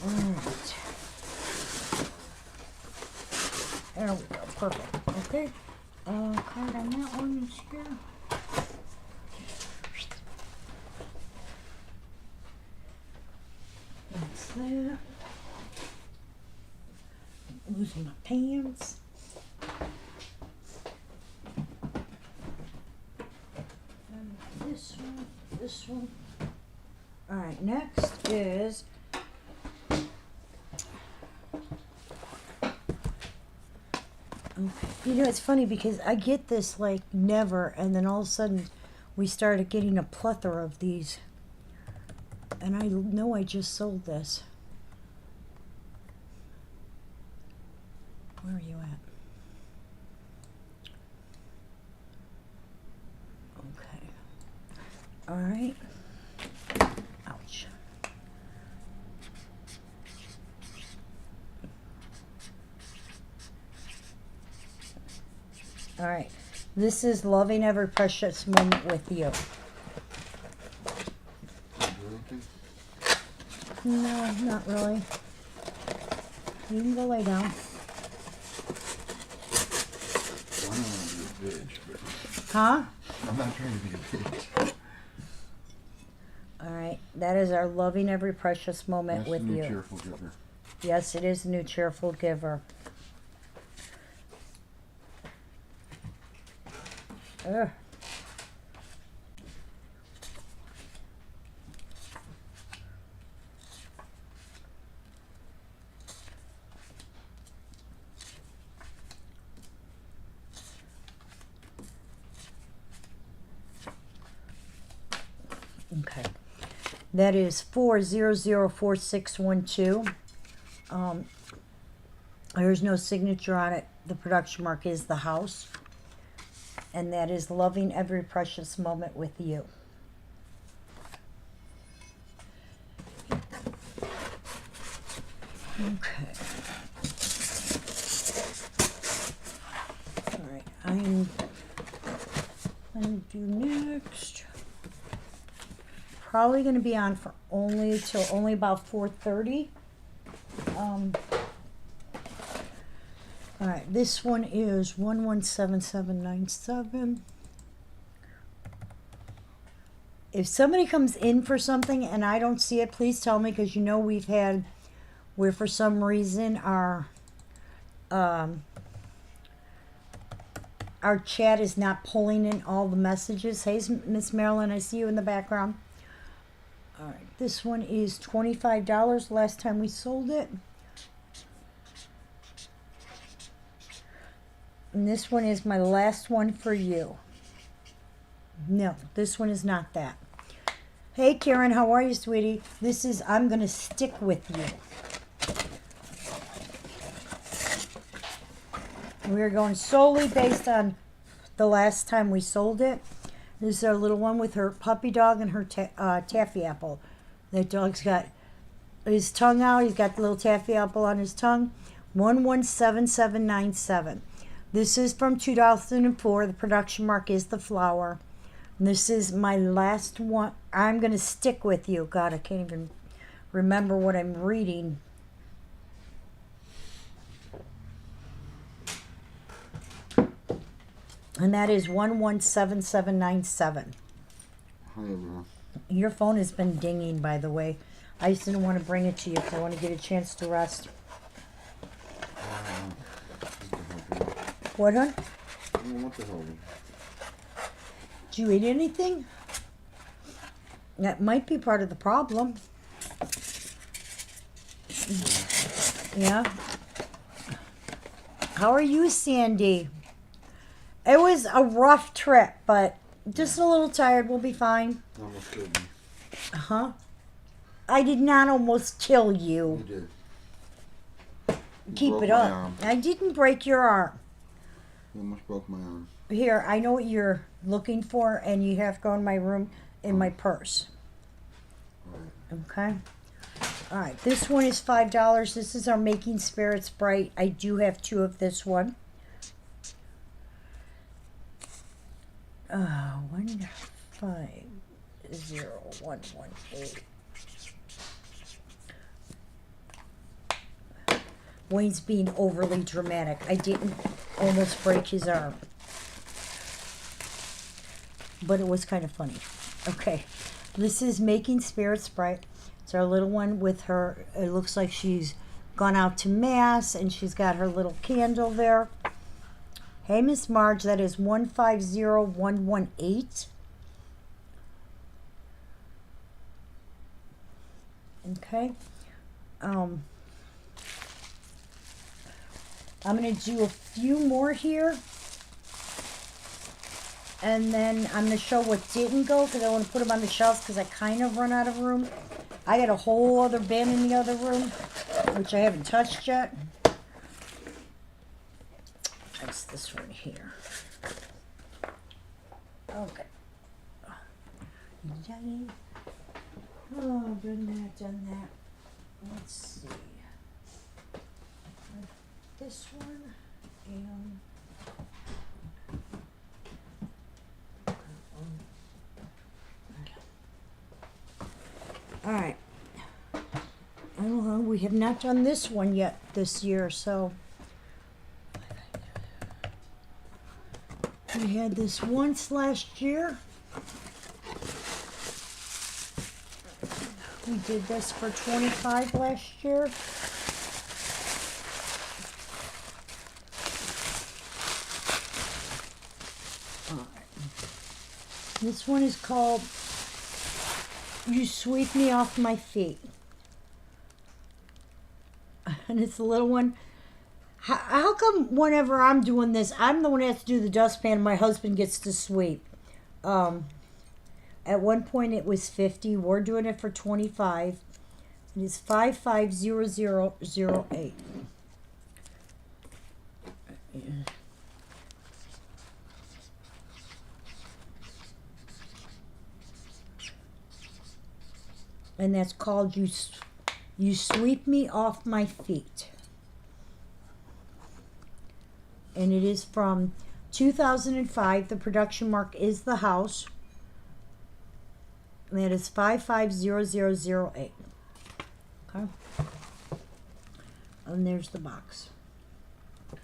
All right. There we go. Perfect. Okay. Card on that one is here. That's that. Losing my pants. And this one. This one. All right. Next is. You know, it's funny because I get this like never, and then all of a sudden we started getting a plethora of these. And I know I just sold this. Where are you at? Okay. All right. Ouch. All right. This is Loving Every Precious Moment with You. No, not really. You can go lay down. Well, I don't want to be a bitch, but Huh? I'm not trying to be a bitch. All right. That is our Loving Every Precious Moment That's with the new You. cheerful giver. Yes, it is New Cheerful Giver. Ugh. Okay. That is 4004612. There's no signature on it. The production mark is the house. And that is loving every precious moment with you. Okay. All right, I'm gonna do next. Probably gonna be on for only about 4:30. All right, this one is 117797. If somebody comes in for something and I don't see it, please tell me, because you know where for some reason our chat is not pulling in all the messages. Hey, Miss Marilyn, I see you in the background. All right, this one is $25. Last time we sold it. And this one is my last one for you. No, this one is not that. Hey, Karen, how are you, sweetie? This is I'm going to stick with you. We're going solely based on the last time we sold it. This is our little one with her puppy dog and her taffy apple. That dog's got his tongue out. He's got the little taffy apple on his tongue. 117797. This is from 2004. The production mark is the flower. And this is my last one. I'm going to stick with you. God, I can't even remember what I'm reading. And that is 117797. Hi, everyone. Your phone has been dinging, by the way. I just didn't want to bring it to you because I want to get a chance to rest. What, huh? What the hell? Did you eat anything? That might be part of the problem. Yeah. How are you, Sandy? It was a rough trip, but just a little tired. We'll be fine. Almost killed me. Huh? I did not almost kill you. You did. You Keep broke it my up. arm. I didn't break your arm. You almost broke my arm. Here, I know what you're looking for, and you have to go in my room in my purse. Alright. Okay? All right, this one is $5. This is our Making Spirits Bright. I do have two of this one. 150118. Wayne's being overly dramatic. I didn't almost break his arm. But it was kind of funny. Okay. This is Making Spirits Bright. It's our little one with her. It looks like she's gone out to mass and she's got her little candle there. Hey, Miss Marge, that is 150118. Okay. I'm going to do a few more here. And then I'm going to show what didn't go because I want to put them on the shelves because I kind of run out of room. I got a whole other bin in the other room, which I haven't touched yet. That's this one here. Okay. Yay. Oh, done that. Let's see. This one and all right. I don't know. We have not done this one yet this year, so we had this once last year. We did this for $25 last year. This one is called You Sweep Me Off My Feet. And it's a little one. How come whenever I'm doing this, I'm the one who has to do the dustpan and my husband gets to sweep? At one point it was 50. We're doing it for 25. It is 550008. And that's called You Sweep Me Off My Feet. And it is from 2005. The production mark is the house. And that is 550008. Okay. And there's the box. All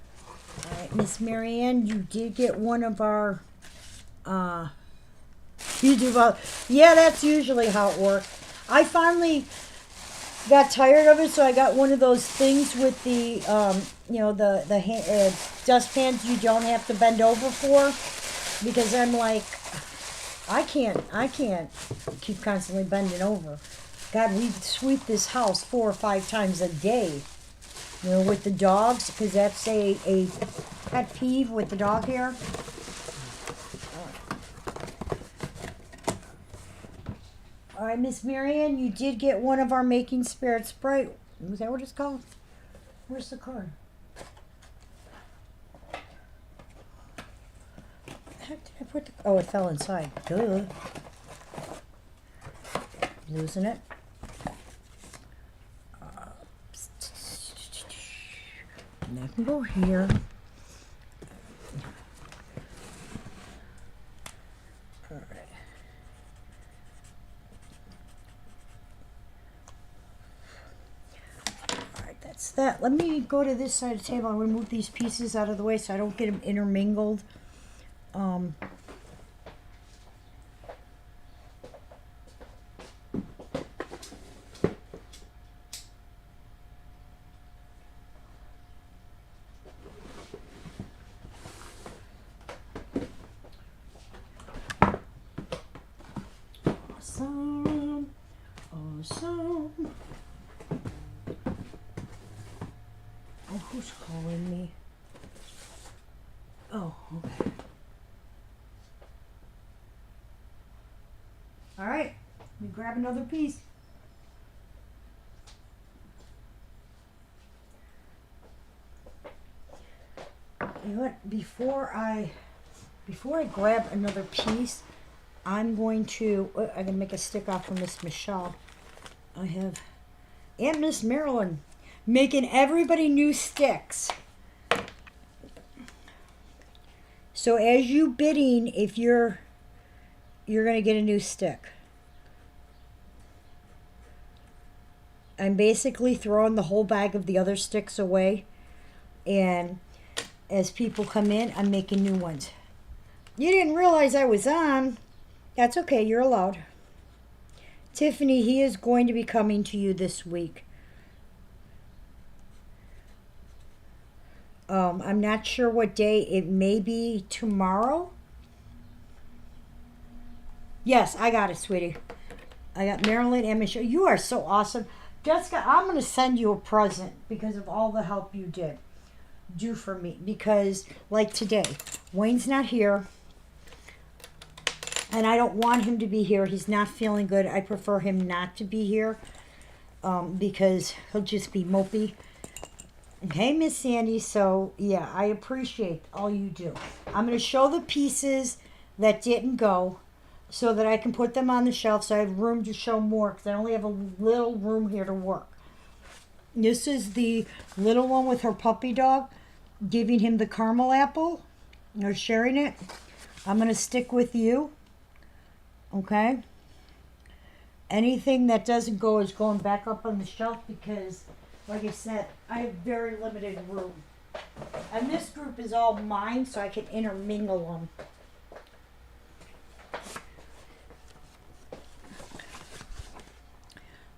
right, Miss Marianne, you did get one of our, you do well. Yeah, that's usually how it works. I finally got tired of it, so I got one of those things with the, the dustpans you don't have to bend over for, because I'm like, I can't keep constantly bending over. God, we sweep this house 4 or 5 times a day. You know, with the dogs, because that's a pet peeve with the dog hair. All right, Miss Marianne, you did get one of our Making Spirit Spray. Was that what it's called? Where's the card? How did I put the? Oh, it fell inside. Duh. Losing it. And that can go here. All right. All right, that's that. Let me go to this side of the table. I'm going to move these pieces out of the way so I don't get them intermingled. Awesome. Oh, who's calling me? Oh, okay. All right, let me grab another piece. You know what? Before I grab another piece, I'm going to make a stick off for Miss Michelle. I have, and Miss Marilyn, making everybody new sticks. So as you bidding, if you're gonna get a new stick. I'm basically throwing the whole bag of the other sticks away, and as people come in, I'm making new ones. You didn't realize I was on. That's okay, you're allowed. Tiffany, he is going to be coming to you this week. I'm not sure what day. It may be tomorrow. Yes, I got it, sweetie. I got Marilyn and Michelle. You are so awesome. Jessica, I'm going to send you a present because of all the help you do for me. Because, like today, Wayne's not here. And I don't want him to be here. He's not feeling good. I prefer him not to be here because he'll just be mopey. Hey, Miss Sandy. So, yeah, I appreciate all you do. I'm going to show the pieces that didn't go so that I can put them on the shelf so I have room to show more because I only have a little room here to work. This is the little one with her puppy dog, giving him the caramel apple. They're sharing it. I'm going to stick with you. Okay? Anything that doesn't go is going back up on the shelf because, like I said, I have very limited room. And this group is all mine, so I can intermingle them.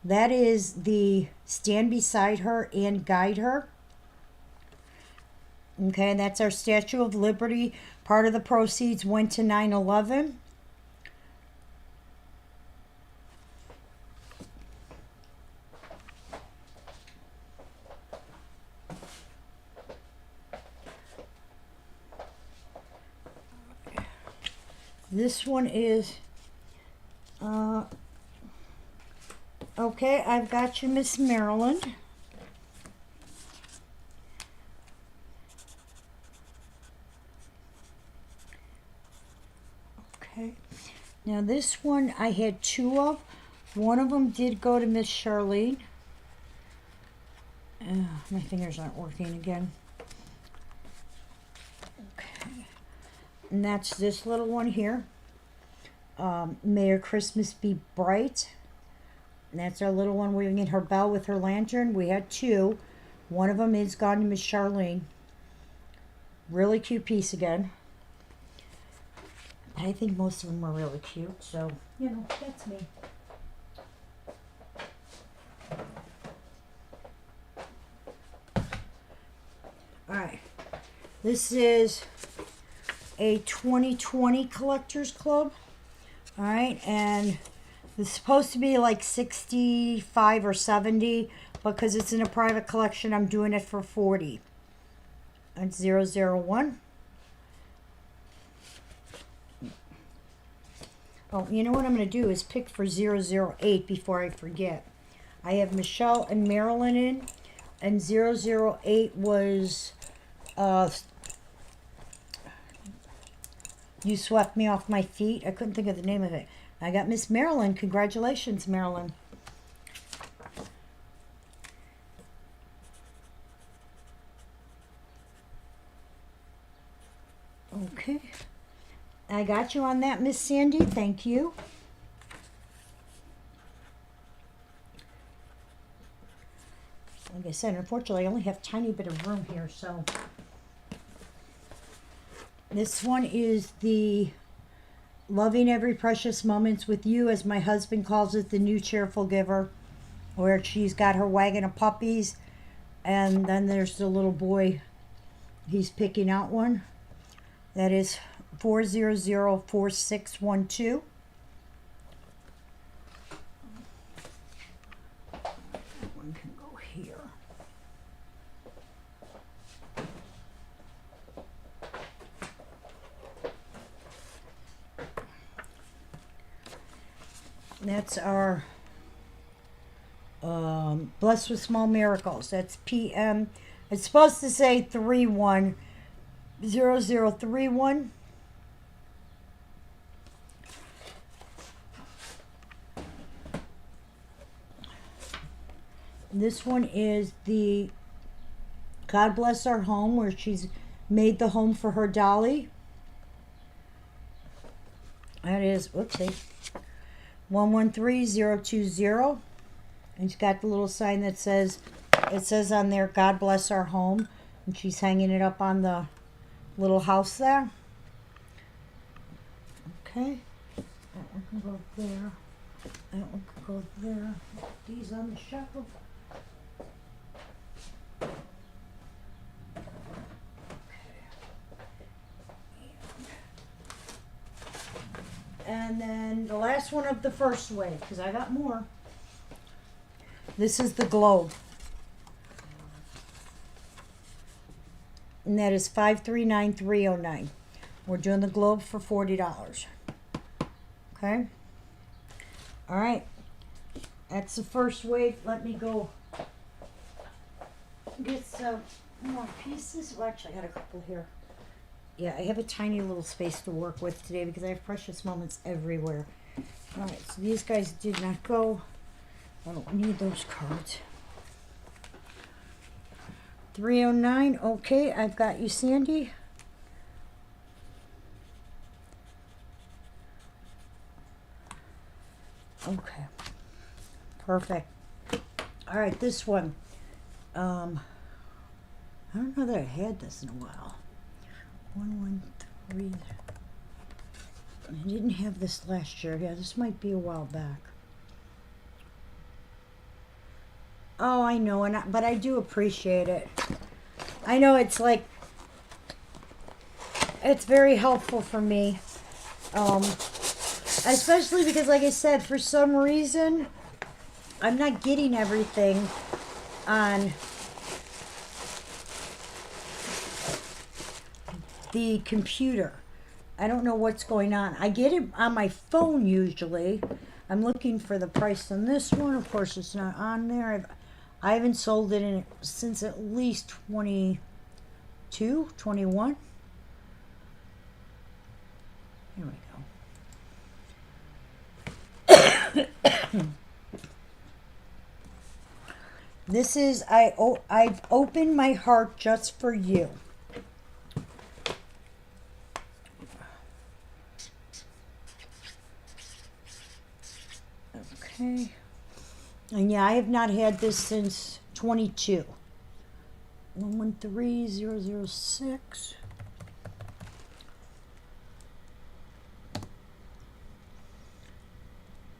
That is the Stand Beside Her and Guide Her. Okay, and that's our Statue of Liberty. Part of the proceeds went to 9/11. This one is, okay, I've got you, Miss Maryland. Okay. Now this one I had two of. One of them did go to Miss Charlene. My fingers aren't working again. Okay. And that's this little one here. May your Christmas be bright. And that's our little one ringing her bell with her lantern. We had two. One of them is gone to Miss Charlene. Really cute piece again. I think most of them are really cute, so, you know, that's me. Alright, this is a 2020 Collectors Club. Alright, and it's supposed to be like 65 or 70, because it's in a private collection, I'm doing it for 40. That's 001. Oh, you know what I'm going to do is pick for 008 before I forget. I have Michelle and Marilyn in, and 008 was, You Swept Me Off My Feet. I couldn't think of the name of it. I got Miss Marilyn. Congratulations, Marilyn. Okay. I got you on that, Miss Sandy. Thank you. Like I said, unfortunately, I only have a tiny bit of room here, so. This one is the Loving Every Precious Moments with You, as my husband calls it, the new cheerful giver, where she's got her wagon of puppies, and then there's the little boy. He's picking out one. That is 4004612. That one can go here. That's our Blessed with Small Miracles. That's PM. It's supposed to say 310031. This one is the God Bless Our Home, where she's made the home for her dolly. That is, whoopsie, 113020. And she's got the little sign that says, it says on there, God Bless Our Home. And she's hanging it up on the little house there. Okay. That one can go there. That one can go there. These on the shelf. And then the last one of the first wave, because I got more. This is the globe. And that is 539309. We're doing the globe for $40. Okay? All right. That's the first wave. Let me go get some more pieces. Well, actually, I got a couple here. Yeah, I have a tiny little space to work with today because I have precious moments everywhere. All right, so these guys did not go. I don't need those cards. 309, okay, I've got you, Sandy. Okay, perfect. All right, this one. I don't know that I had this in a while. 113. I didn't have this last year. Yeah, this might be a while back. Oh, I know, but I do appreciate it. I know it's like, it's very helpful for me. Especially because, like I said, for some reason, I'm not getting everything on the computer. I don't know what's going on. I get it on my phone usually. I'm looking for the price on this one. Of course, it's not on there. I haven't sold it since at least 22, 21. Here we go. This is I've opened my heart just for you. Okay. And yeah, I have not had this since 22. 113006.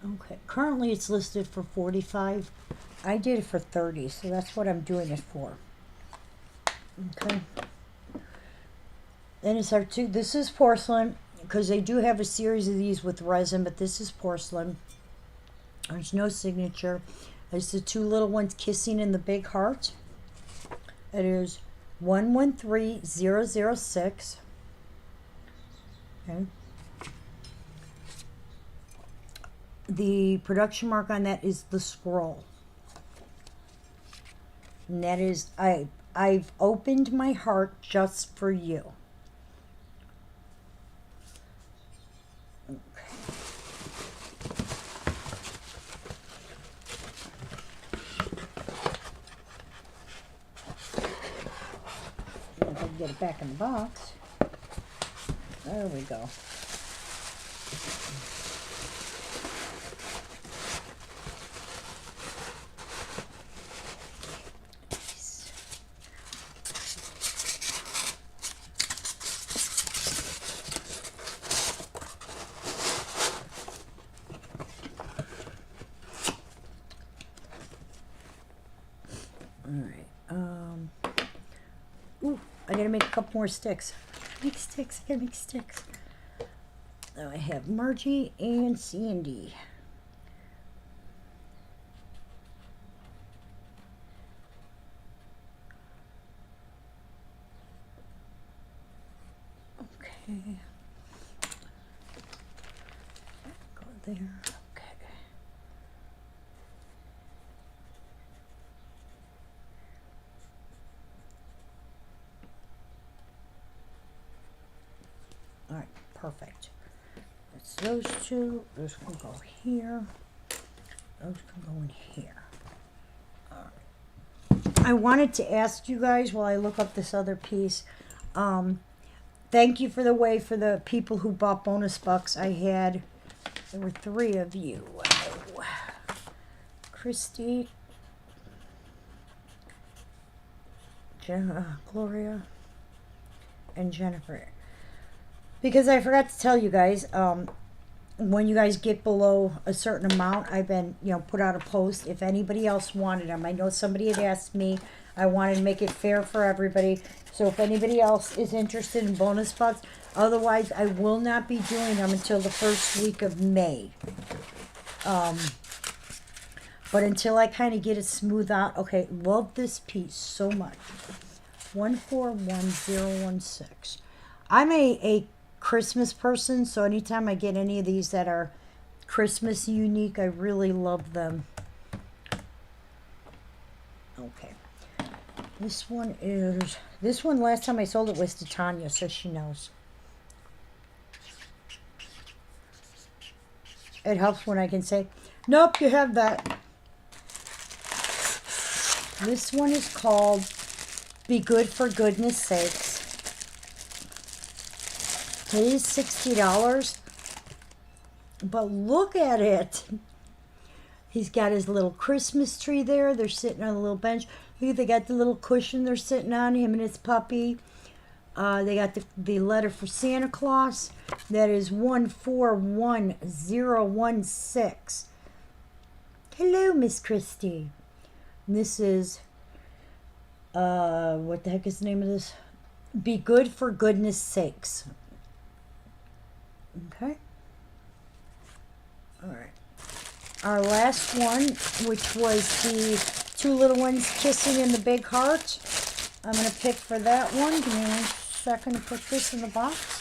Okay. Currently it's listed for 45. I did it for 30, so that's what I'm doing it for. Okay. Then it's our two. This is porcelain because they do have a series of these with resin, but this is porcelain. There's no signature. There's the two little ones kissing in the big heart. It is 113006. Okay. The production mark on that is the scroll. And that is I've opened my heart just for you. If I can get it back in the box. There we go. Alright, ooh, I gotta make a couple more sticks. I gotta make sticks. Now I have Margie and Sandy. Okay. Go there, okay. Alright, perfect. That's those two. Those can go here. Those can go in here. Alright. I wanted to ask you guys while I look up this other piece. Thank you for the people who bought bonus bucks. There were 3 of you. Wow. Christy, Gloria, and Jennifer. Because I forgot to tell you guys, when you guys get below a certain amount, I've been, put out a post. If anybody else wanted them, I know somebody had asked me. I wanted to make it fair for everybody. So if anybody else is interested in bonus bucks, otherwise I will not be doing them until the first week of May. But until I kind of get it smoothed out, okay, love this piece so much. 141016. I'm a Christmas person, so anytime I get any of these that are Christmas unique, I really love them. Okay. This one last time I sold it was to Tanya, so she knows. It helps when I can say, nope, you have that. This one is called Be Good for Goodness Sakes. It is $60, but look at it. He's got his little Christmas tree there. They're sitting on a little bench. Look, they got the little cushion they're sitting on, him and his puppy. They got the letter for Santa Claus. That is 141016. Hello, Miss Christie. And this is, what the heck is the name of this? Be Good for Goodness Sakes. Okay. All right. Our last one, which was the 2 little ones kissing in the big heart. I'm going to pick for that one. Give me 1 second to put this in the box.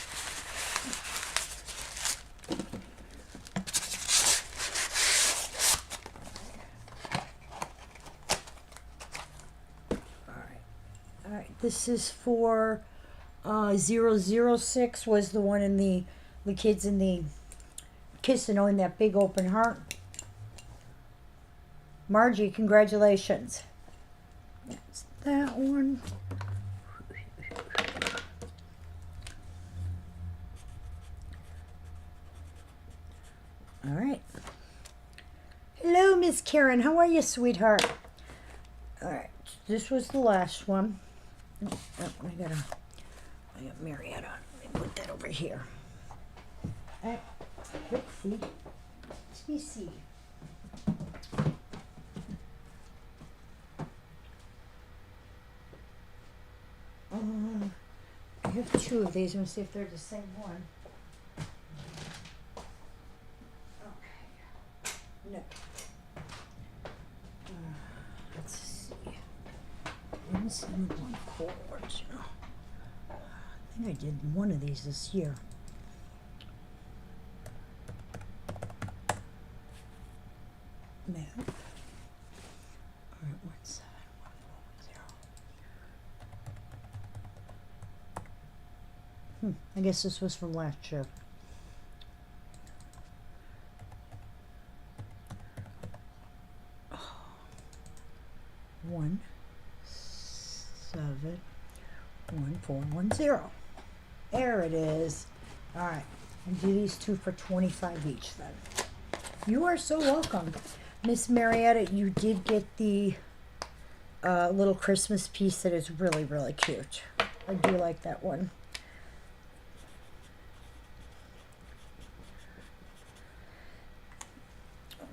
All right. This is for 006 was the one in the kids in the kissing on that big open heart. Margie, congratulations. That's that one. All right. Hello, Miss Karen. How are you, sweetheart? All right. This was the last one. Oh, I got Marietta. Let me put that over here. All right. Oopsie. Let me see. I have two of these. I'm going to see if they're the same one. Okay. No. Let's see. 1714. I think I did one of these this year. No. All right, what's that? 1410. I guess this was from last year. Oh. 171410. There it is. All right, and do these two for 25 each then. You are so welcome. Miss Marietta, you did get the little Christmas piece that is really, really cute. I do like that one.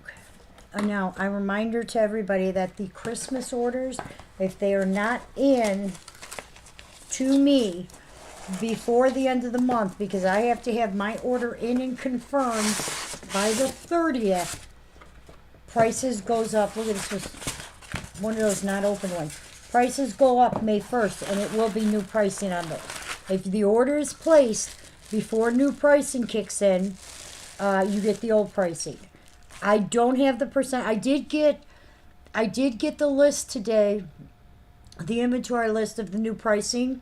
Okay. Now, a reminder to everybody that the Christmas orders, if they are not in to me before the end of the month, because I have to have my order in and confirmed by the 30th, prices goes up. Look at this, was one of those not open ones. Prices go up May 1st, and it will be new pricing on those. If the order is placed before new pricing kicks in, you get the old pricing. I don't have the percent. I did get the list today, the inventory list of the new pricing.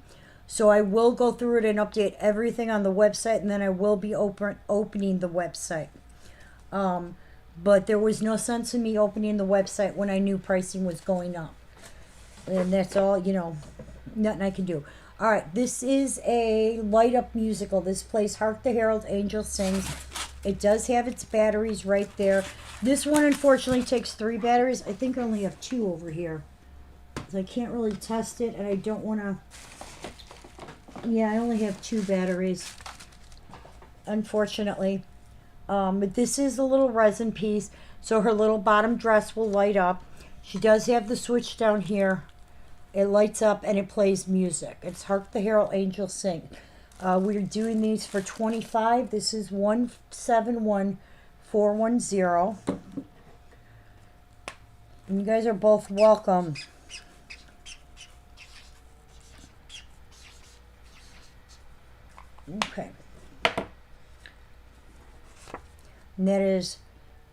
So I will go through it and update everything on the website, and then I will be opening the website. But there was no sense in me opening the website when I knew pricing was going up. And that's all, nothing I can do. All right, this is a light up musical. This plays Hark the Herald Angel Sings. It does have its batteries right there. This one, unfortunately, takes 3 batteries. I think I only have 2 over here. So I can't really test it, and I don't want to... Yeah, I only have 2 batteries, unfortunately. But this is a little resin piece, so her little bottom dress will light up. She does have the switch down here. It lights up and it plays music. It's Hark the Herald Angels Sing. We're doing these for 25. This is 171410. And you guys are both welcome. Okay. And that is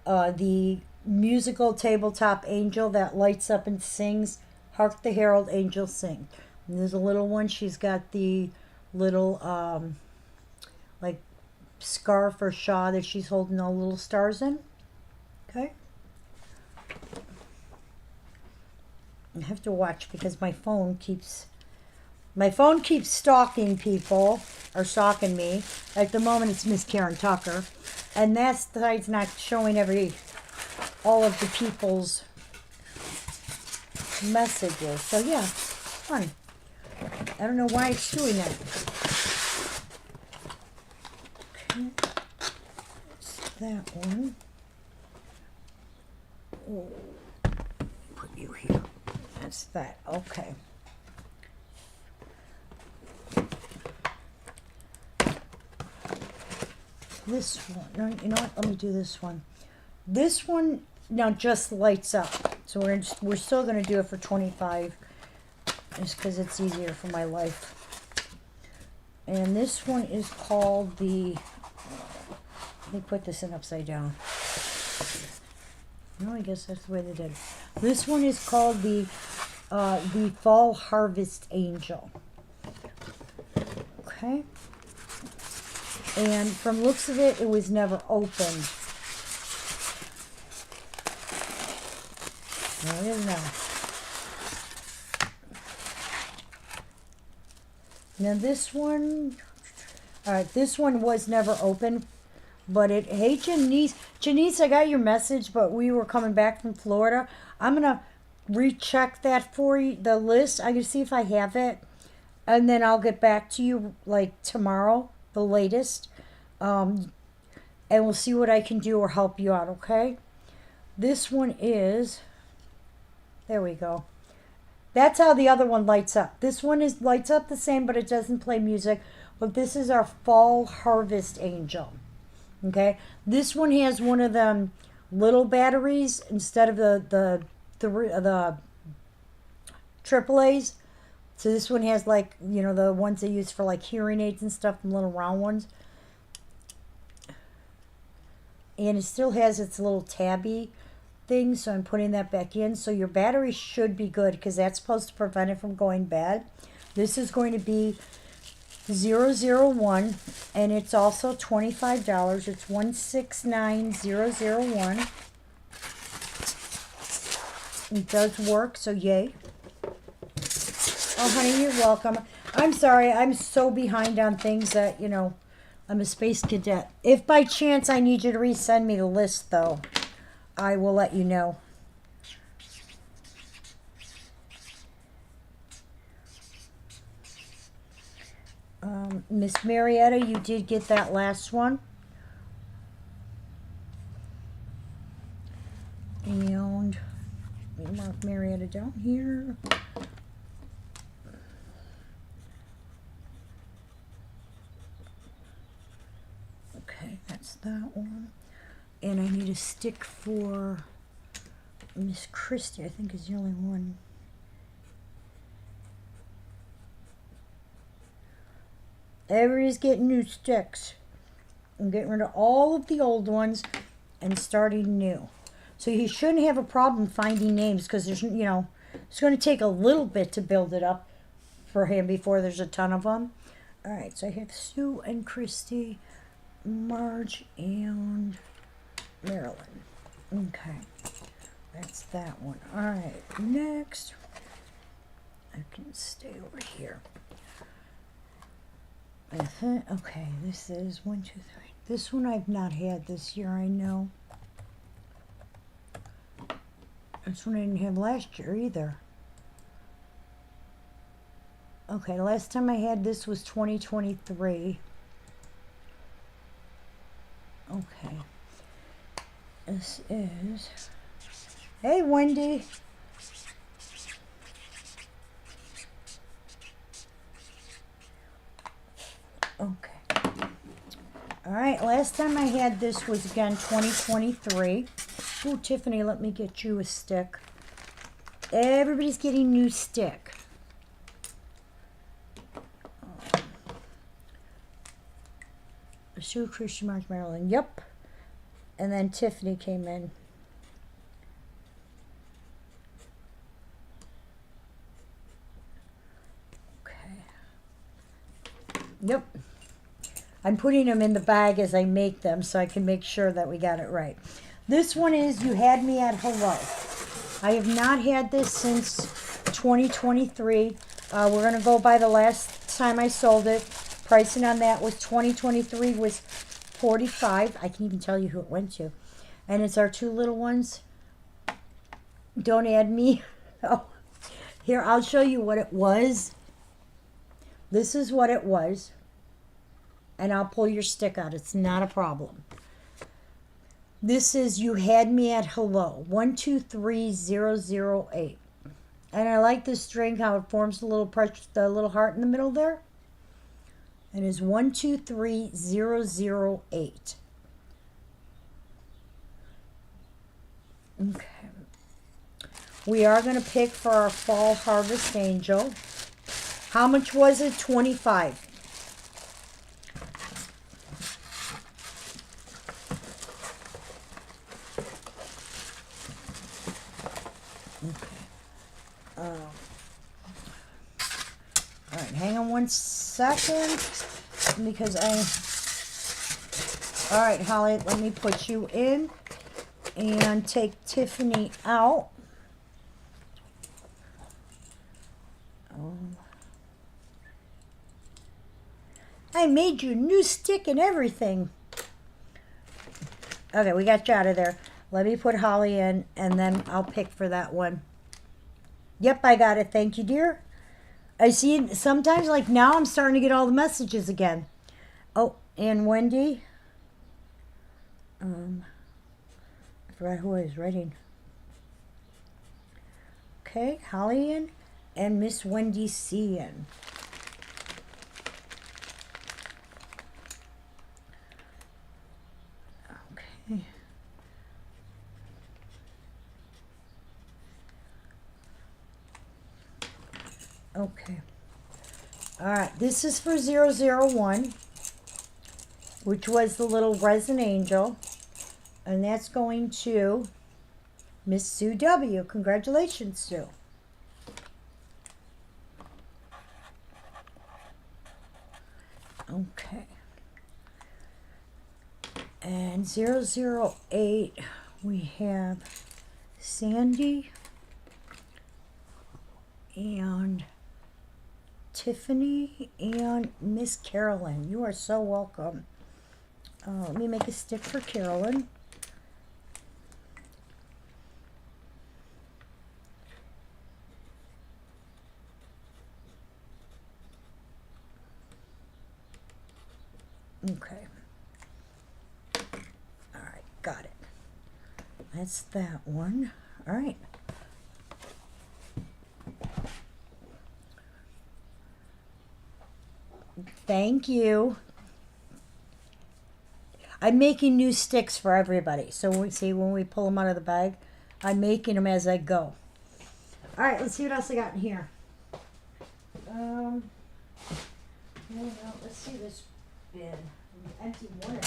the musical tabletop angel that lights up and sings Hark the Herald Angels Sing. And there's a little one. She's got the little like scarf or shawl that she's holding all the little stars in. Okay. I have to watch because my phone keeps stalking people, or stalking me. At the moment, it's Miss Karen Tucker. And that side's not showing all of the people's messages. So, yeah, fun. I don't know why it's doing that. Okay. That's that one. Oh, put you here. That's that. Okay. This one, no, you know what? Let me do this one. This one now just lights up. So we're still gonna do it for 25, just because it's easier for my life. And this one is called the. Let me put this in upside down. No, I guess that's the way they did it. This one is called the Fall Harvest Angel. Okay. And from looks of it, it was never opened. No, it is now. Now this one, all right, this one was never open, but it, hey Janice, I got your message, but we were coming back from Florida. I'm gonna recheck that for you, the list. I'm gonna see if I have it, and then I'll get back to you like tomorrow, the latest, and we'll see what I can do or help you out, okay? This one is, there we go. That's how the other one lights up. This one is lights up the same, but it doesn't play music. But this is our fall harvest angel. Okay, this one has one of them little batteries instead of the AAA's. So this one has like, you know, the ones they use for like hearing aids and stuff, the little round ones. And it still has its little tabby thing, so I'm putting that back in. So your battery should be good because that's supposed to prevent it from going bad. This is going to be 001, and it's also $25. It's 169001. It does work, so yay. Oh, honey, you're welcome. I'm sorry, I'm so behind on things that, you know, I'm a space cadet. If by chance I need you to resend me the list, though, I will let you know. Miss Marietta, you did get that last one. And let me mark Marietta down here. Okay, that's that one. And I need a stick for Miss Christie, I think is the only one. Everybody's getting new sticks. I'm getting rid of all of the old ones and starting new. So you shouldn't have a problem finding names because there's, you know, it's going to take a little bit to build it up for him before there's a ton of them. All right, so I have Sue and Christy, Marge and Marilyn. Okay, that's that one. All right, next, I can stay over here. Okay, this is 1, 2, 3. This one I've not had this year, I know. This one I didn't have last year either. Okay, last time I had this was 2023. Okay. This is... Hey, Wendy. Okay. All right, last time I had this was again 2023. Oh, Tiffany, let me get you a stick. Everybody's getting new stick. Sue, Christian, Mark, Marilyn. Yep. And then Tiffany came in. Okay. Yep. I'm putting them in the bag as I make them so I can make sure that we got it right. This one is You Had Me at Hello. I have not had this since 2023. We're going to go by the last time I sold it. Pricing on that was 2023 was $45. I can even tell you who it went to. And it's our two little ones. Don't add me. Oh, here, I'll show you what it was. This is what it was. And I'll pull your stick out. It's not a problem. This is You Had Me at Hello. 123008. And I like this string, how it forms the little heart in the middle there. It is 123008. Okay. We are going to pick for our fall harvest angel. How much was it? 25. All right, hang on 1 second because all right, Holly, let me put you in and take Tiffany out. I made you a new stick and everything. Okay, we got you out of there. Let me put Holly in, and then I'll pick for that one. Yep, I got it. Thank you, dear. I see sometimes, like now, I'm starting to get all the messages again. Oh, and Wendy. I forgot who I was writing. Okay, Holly in, and Miss Wendy C in. Okay. Okay. All right, this is for 001, which was the little resin angel. And that's going to Miss Sue W. Congratulations, Sue. Okay. And 008, we have Sandy and Tiffany and Miss Carolyn. You are so welcome. Let me make a stick for Carolyn. Okay. All right, got it. That's that one. All right. Thank you. I'm making new sticks for everybody. So when we pull them out of the bag, I'm making them as I go. All right, let's see what else I got in here. No, let's see this bin. Empty one.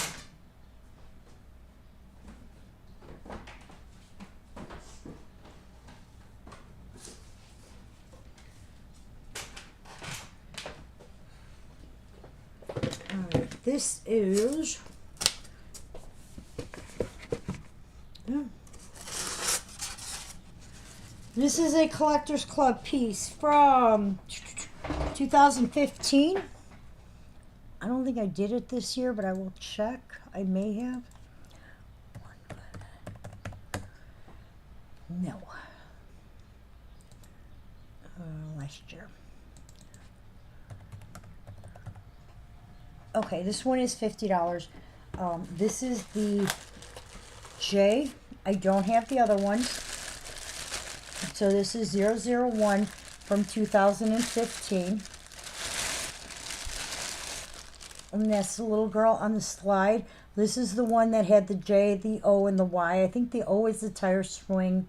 Alright, this is this is a Collector's Club piece from 2015. I don't think I did it this year, but I will check. I may have. No. Last year. Okay, this one is $50. This is the J. I don't have the other ones. So this is 001 from 2015. And that's the little girl on the slide. This is the one that had the J, the O, and the Y. I think the O is the tire swing.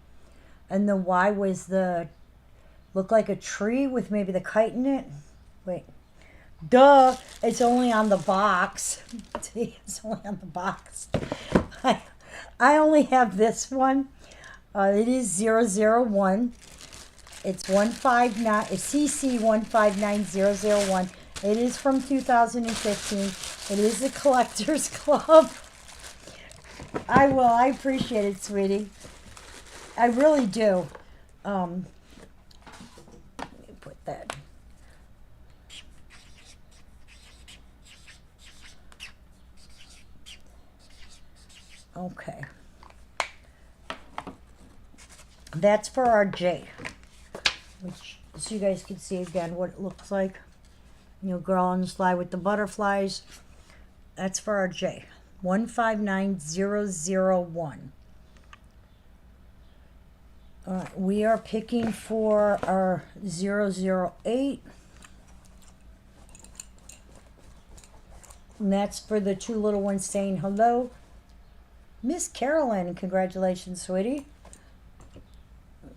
And the Y was looked like a tree with maybe the kite in it. Wait. Duh, it's only on the box. See, it's only on the box. I only have this one. It is 001. It's 159. It's CC 159001. It is from 2015. It is a Collector's Club. I appreciate it, sweetie. I really do. Let me put that. Okay. That's for our J, which so you guys can see again what it looks like. You know, girl on the slide with the butterflies. That's for our J. 159001. All right, we are picking for our 008. And that's for the two little ones saying hello. Miss Carolyn, congratulations, sweetie.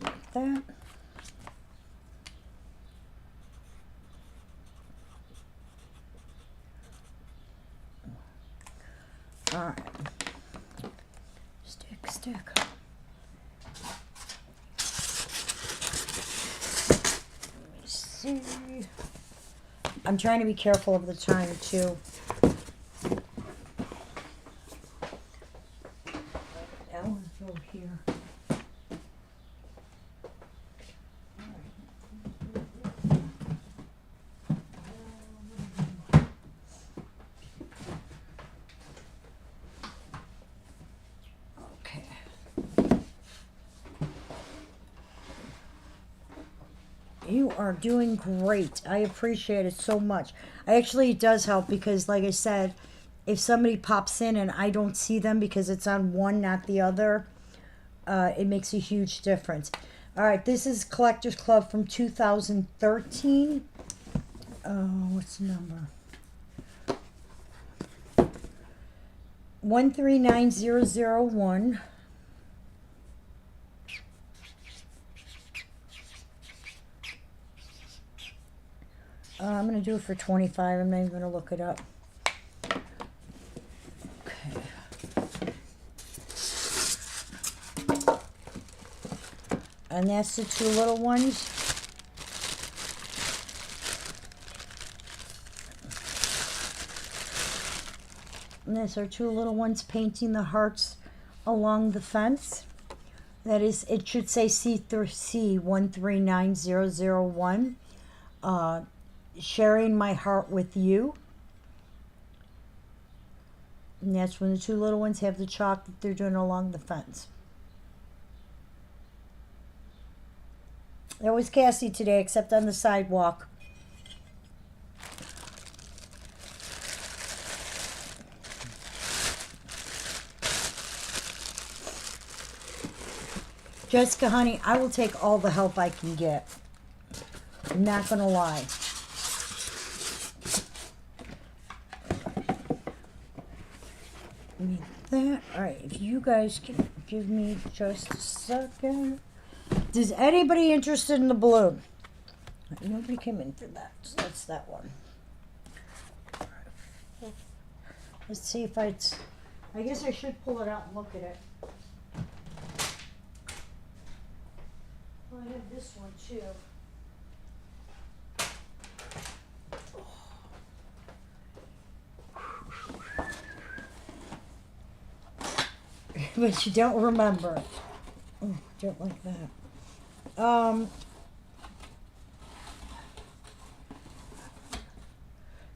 Like that. All right. Stick. Let me see. I'm trying to be careful of the time too. That one's over here. are doing great. I appreciate it so much. Actually, it does help because, like I said, if somebody pops in and I don't see them because it's on one, not the other, it makes a huge difference. All right, this is Collectors Club from 2013. What's the number? 139001. I'm going to do it for 25. I'm not even going to look it up. Okay. And that's the two little ones. And these are two little ones painting the hearts along the fence. That is, it should say C3C 139001. Sharing my heart with you. And that's when the two little ones have the chalk that they're doing along the fence. There was Cassie today, except on the sidewalk. Jessica, honey, I will take all the help I can get. I'm not going to lie. Need that. Alright, if you guys can give me just a second. Is anybody interested in the balloon? Nobody came in for that, so that's that one. Let's see if I guess I should pull it out and look at it. Well, I have this one too. But you don't remember it. Oh, I don't like that.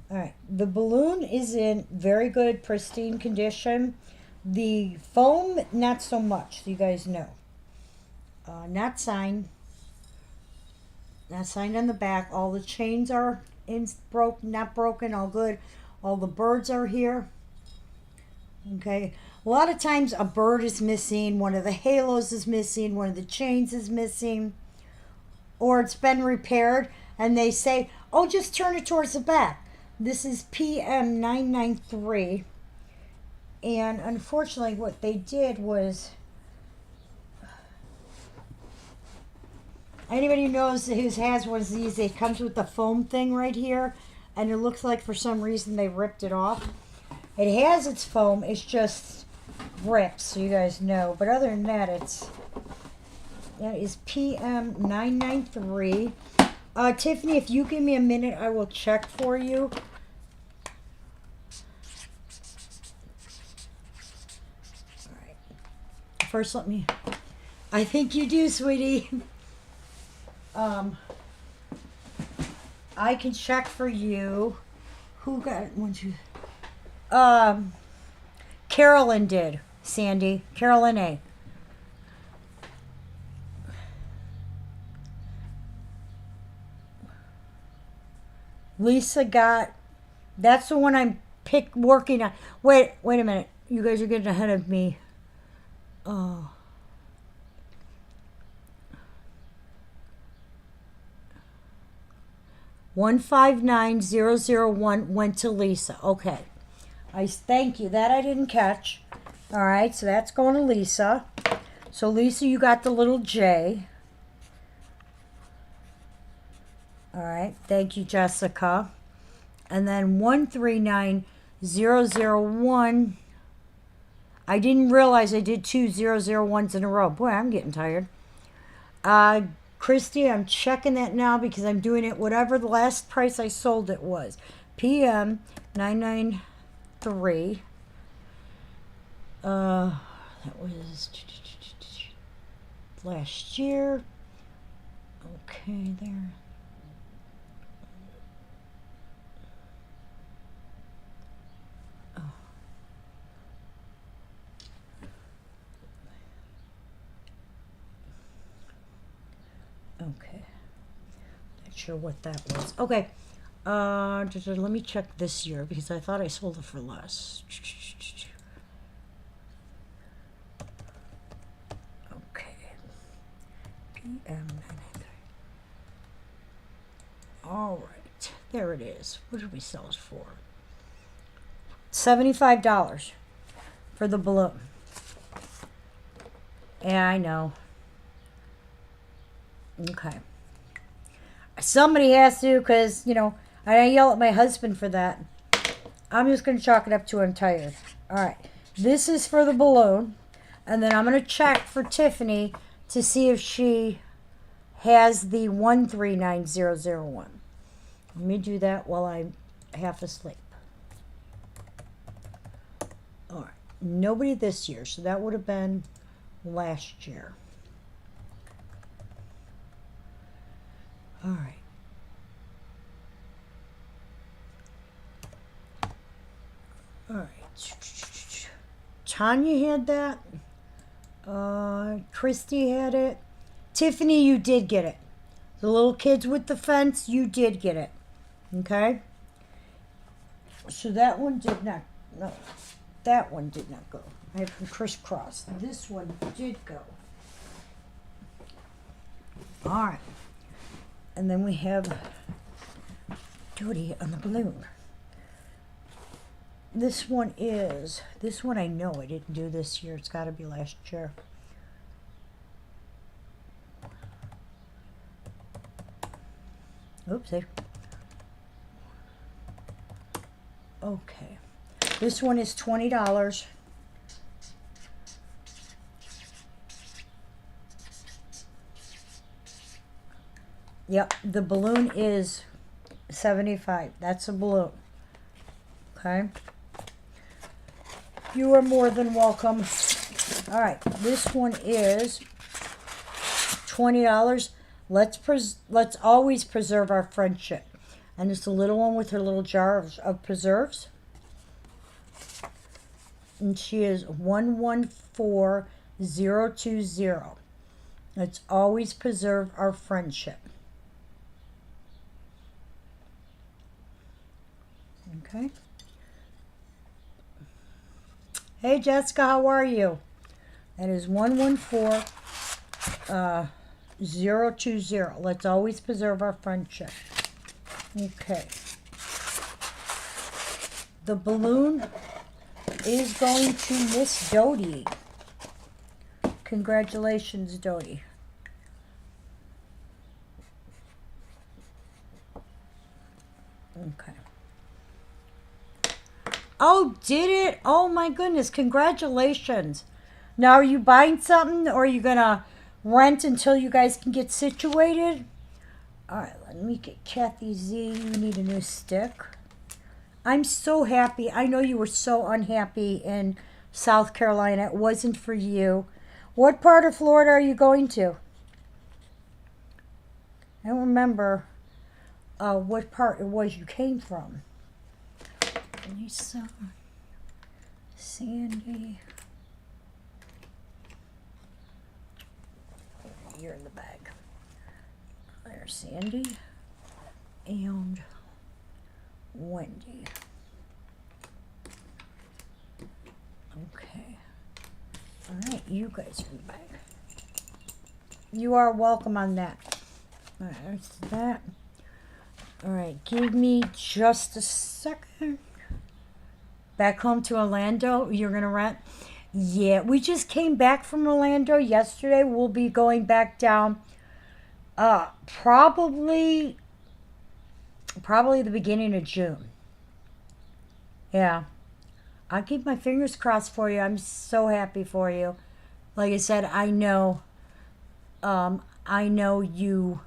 Alright, the balloon is in very good, pristine condition. The foam, not so much, so you guys know. Not signed. Not signed on the back. All the chains are not broken, all good. All the birds are here. Okay. A lot of times a bird is missing, one of the halos is missing, one of the chains is missing, or it's been repaired and they say, oh, just turn it towards the back. This is PM993, and unfortunately what they did was, anybody who knows who has one of these, it comes with the foam thing right here, and it looks like for some reason they ripped it off. It has its foam, it's just rips, so you guys know. But other than that, that is PM993. Tiffany, if you give me a minute, I will check for you. All right. First, I think you do, sweetie. I can check for you. Who got one, two? Carolyn did, Sandy. Carolyn A. Lisa got, that's the one I'm working on. Wait a minute. You guys are getting ahead of me. Oh. $159,001 went to Lisa. Okay. Thank you. That I didn't catch. All right, so that's going to Lisa. So Lisa, you got the little J. All right. Thank you, Jessica. And then 139001. I didn't realize I did two 001s in a row. Boy, I'm getting tired. Christy, I'm checking that now because I'm doing it whatever the last price I sold it was. PM 993. That was last year. Okay, there. Oh. Okay. That sure what that was. Okay. Let me check this year because I thought I sold it for less. Okay. PM 993. All right. There it is. What did we sell it for? $75 for the balloon. Yeah, I know. Okay. Somebody has to, because, I yell at my husband for that. I'm just going to chalk it up to I'm tired. All right. This is for the balloon. And then I'm going to check for Tiffany to see if she has the 139001. Let me do that while I'm half asleep. All right. Nobody this year, so that would have been last year. All right. All right. Tanya had that. Christy had it. Tiffany, you did get it. The little kids with the fence, you did get it. Okay? So that one did not. No. That one did not go. I have them crisscrossed. This one did go. All right. And then we have duty on the balloon. This one I know I didn't do this year. It's got to be last year. Oopsie. Okay. This one is $20. Yep, the balloon is $75. That's a balloon. Okay. You are more than welcome. All right, this one is $20. Let's always preserve our friendship. And it's a little one with her little jar of preserves. And she is 114020. Let's always preserve our friendship. Okay. Hey Jessica, how are you? That is 114020. Let's always preserve our friendship. Okay. The balloon is going to Miss Dodie. Congratulations, Dodie. Okay. Oh, did it? Oh my goodness, congratulations. Now, are you buying something or are you going to rent until you guys can get situated? All right, let me get Kathy Z. You need a new stick. I'm so happy. I know you were so unhappy in South Carolina. It wasn't for you. What part of Florida are you going to? I don't remember what part it was you came from. Lisa, Sandy. You're in the bag. There's Sandy and Wendy. Okay. All right, you guys are in the bag. You are welcome on that. All right, there's that. All right, give me just a second. Back home to Orlando, you're going to rent? Yeah, we just came back from Orlando yesterday. We'll be going back down probably the beginning of June. Yeah. I'll keep my fingers crossed for you. I'm so happy for you. Like I said, I know you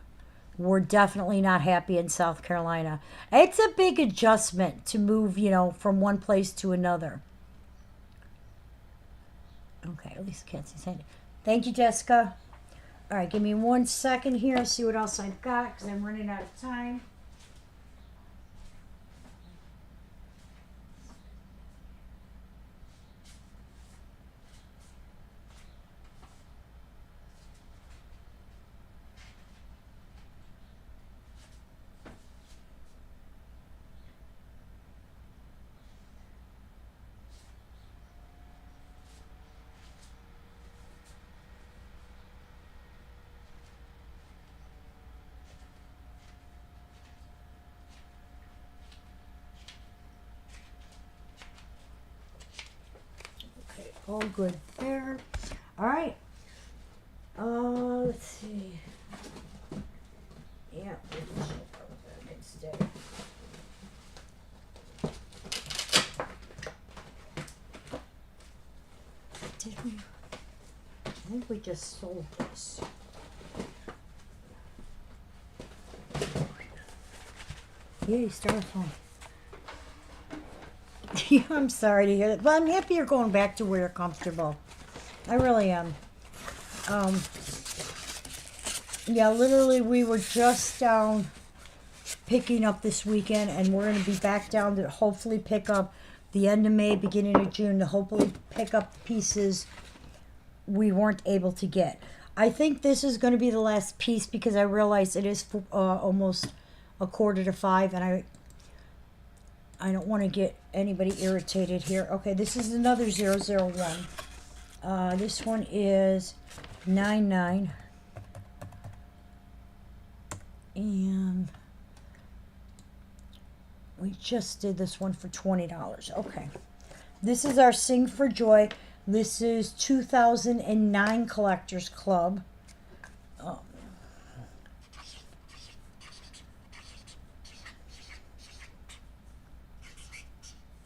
were definitely not happy in South Carolina. It's a big adjustment to move, from one place to another. Okay, at least I can't see Sandy. Thank you, Jessica. All right, give me 1 second here. See what else I've got because I'm running out of time. all good there. All right. Let's see. Yeah, we can check out that instead. Did we? I think we just sold this. Yay, styrofoam. Yeah, I'm sorry to hear that, but I'm happy you're going back to where you're comfortable. I really am. Yeah, literally, we were just down picking up this weekend, and we're going to be back down to hopefully pick up the end of May, beginning of June, to hopefully pick up the pieces we weren't able to get. I think this is going to be the last piece because I realize it is almost 4:45, and I don't want to get anybody irritated here. Okay, this is another 001. This one is 99. And we just did this one for $20. Okay. This is our Sing for Joy. This is 2009 Collectors Club.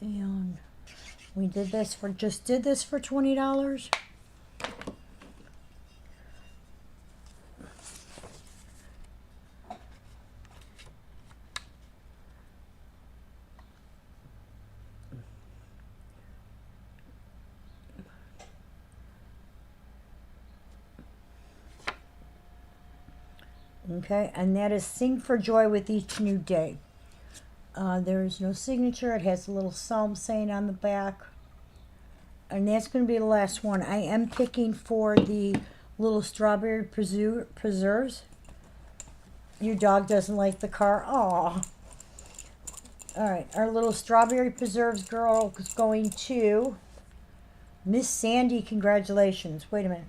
And we did this for $20. Okay, and that is Sing for Joy with Each New Day. There is no signature. It has a little psalm saying on the back. And that's going to be the last one. I am picking for the little strawberry preserves. Your dog doesn't like the car. Aw. Alright, our little strawberry preserves girl is going to Miss Sandy. Congratulations. Wait a minute.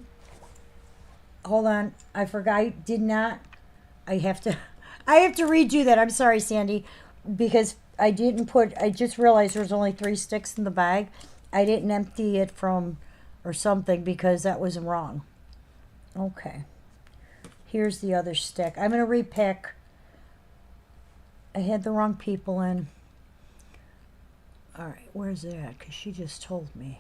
Hold on. I forgot. I did not. I have to redo that. I'm sorry, Sandy, because I just realized there's only 3 sticks in the bag. I didn't empty it or something because that was wrong. Okay. Here's the other stick. I'm going to repick. I had the wrong people in. All right, where's it at? Because she just told me.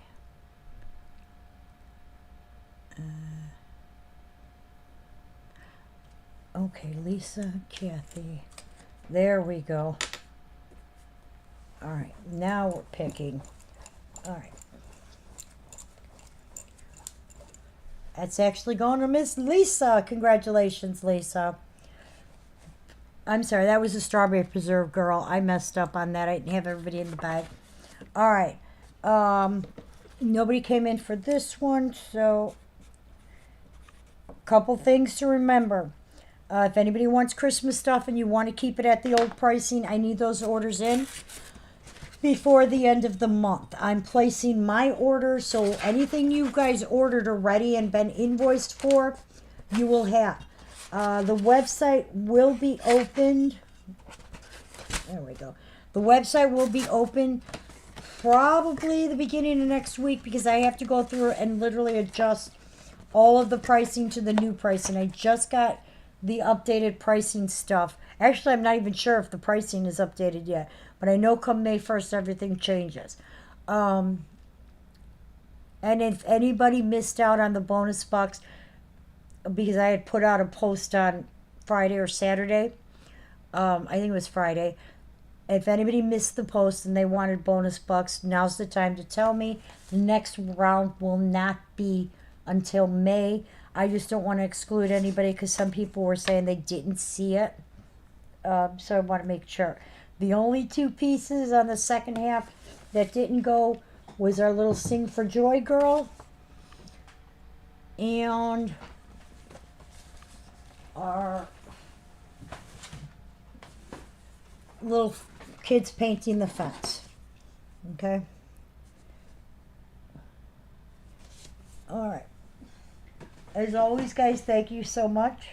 Okay, Lisa, Kathy. There we go. All right, now we're picking. All right. That's actually going to Miss Lisa. Congratulations, Lisa. I'm sorry, that was a strawberry preserve girl. I messed up on that. I didn't have everybody in the bag. All right. Nobody came in for this one, so a couple things to remember. If anybody wants Christmas stuff and you want to keep it at the old pricing, I need those orders in before the end of the month. I'm placing my order, so anything you guys ordered already and been invoiced for, you will have. The website will be opened. There we go. The website will be open probably the beginning of next week because I have to go through and literally adjust all of the pricing to the new pricing. I just got the updated pricing stuff. Actually, I'm not even sure if the pricing is updated yet, but I know come May 1st everything changes. And if anybody missed out on the bonus box, because I had put out a post on Friday or Saturday, I think it was Friday. If anybody missed the post and they wanted bonus bucks, now's the time to tell me. The next round will not be until May. I just don't want to exclude anybody because some people were saying they didn't see it. So I want to make sure. The only 2 pieces on the second half that didn't go was our little Sing for Joy girl and our little kids painting the fence. Okay? All right. As always, guys, thank you so much.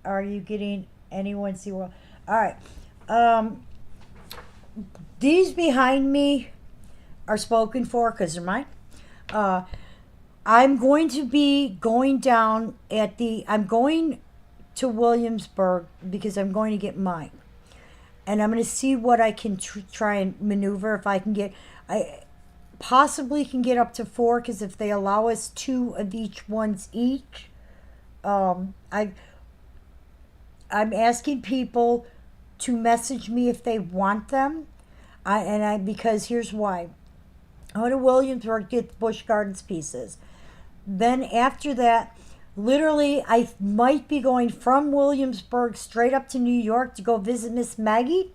Are you getting anyone see what? All right. These behind me are spoken for because they're mine. Uh, I'm going to be going down at the. I'm going to Williamsburg because I'm going to get mine, and I'm going to see what I can try and maneuver. If I can get, I possibly can get up to 4 because if they allow us 2 of each ones each, I I'm asking people to message me if they want them. I because here's why. I go to Williamsburg get Busch Gardens pieces. Then after that, literally, I might be going from Williamsburg straight up to New York to go visit Miss Maggie,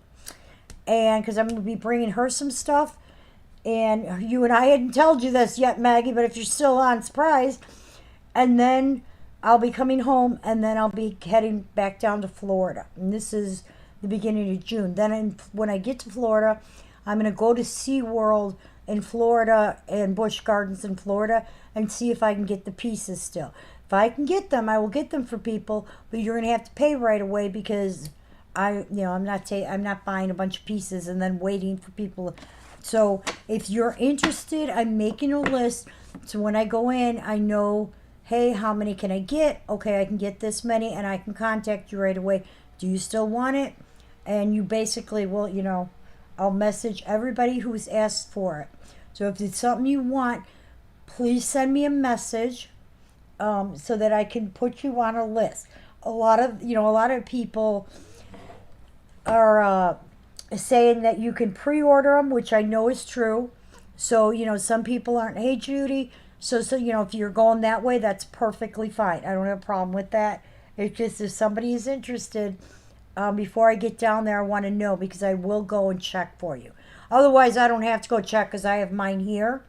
and because I'm going to be bringing her some stuff. And you and I hadn't told you this yet, Maggie, but if you're still on, surprise. And then I'll be coming home, and then I'll be heading back down to Florida. And this is the beginning of June. Then when I get to Florida, I'm going to go to SeaWorld in Florida and Busch Gardens in Florida and see if I can get the pieces still. If I can get them, I will get them for people, but you're going to have to pay right away because I'm not buying a bunch of pieces and then waiting for people. So if you're interested, I'm making a list. So when I go in, I know, hey, how many can I get? Okay, I can get this many, and I can contact you right away. Do you still want it? And you basically will, I'll message everybody who's asked for it. So if it's something you want, please send me a message so that I can put you on a list. A lot of people are saying that you can pre-order them, which I know is true. So, some people aren't, hey, Judy. So, if you're going that way, that's perfectly fine. I don't have a problem with that. It's just if somebody is interested, before I get down there, I want to know because I will go and check for you. Otherwise, I don't have to go check because I have mine here.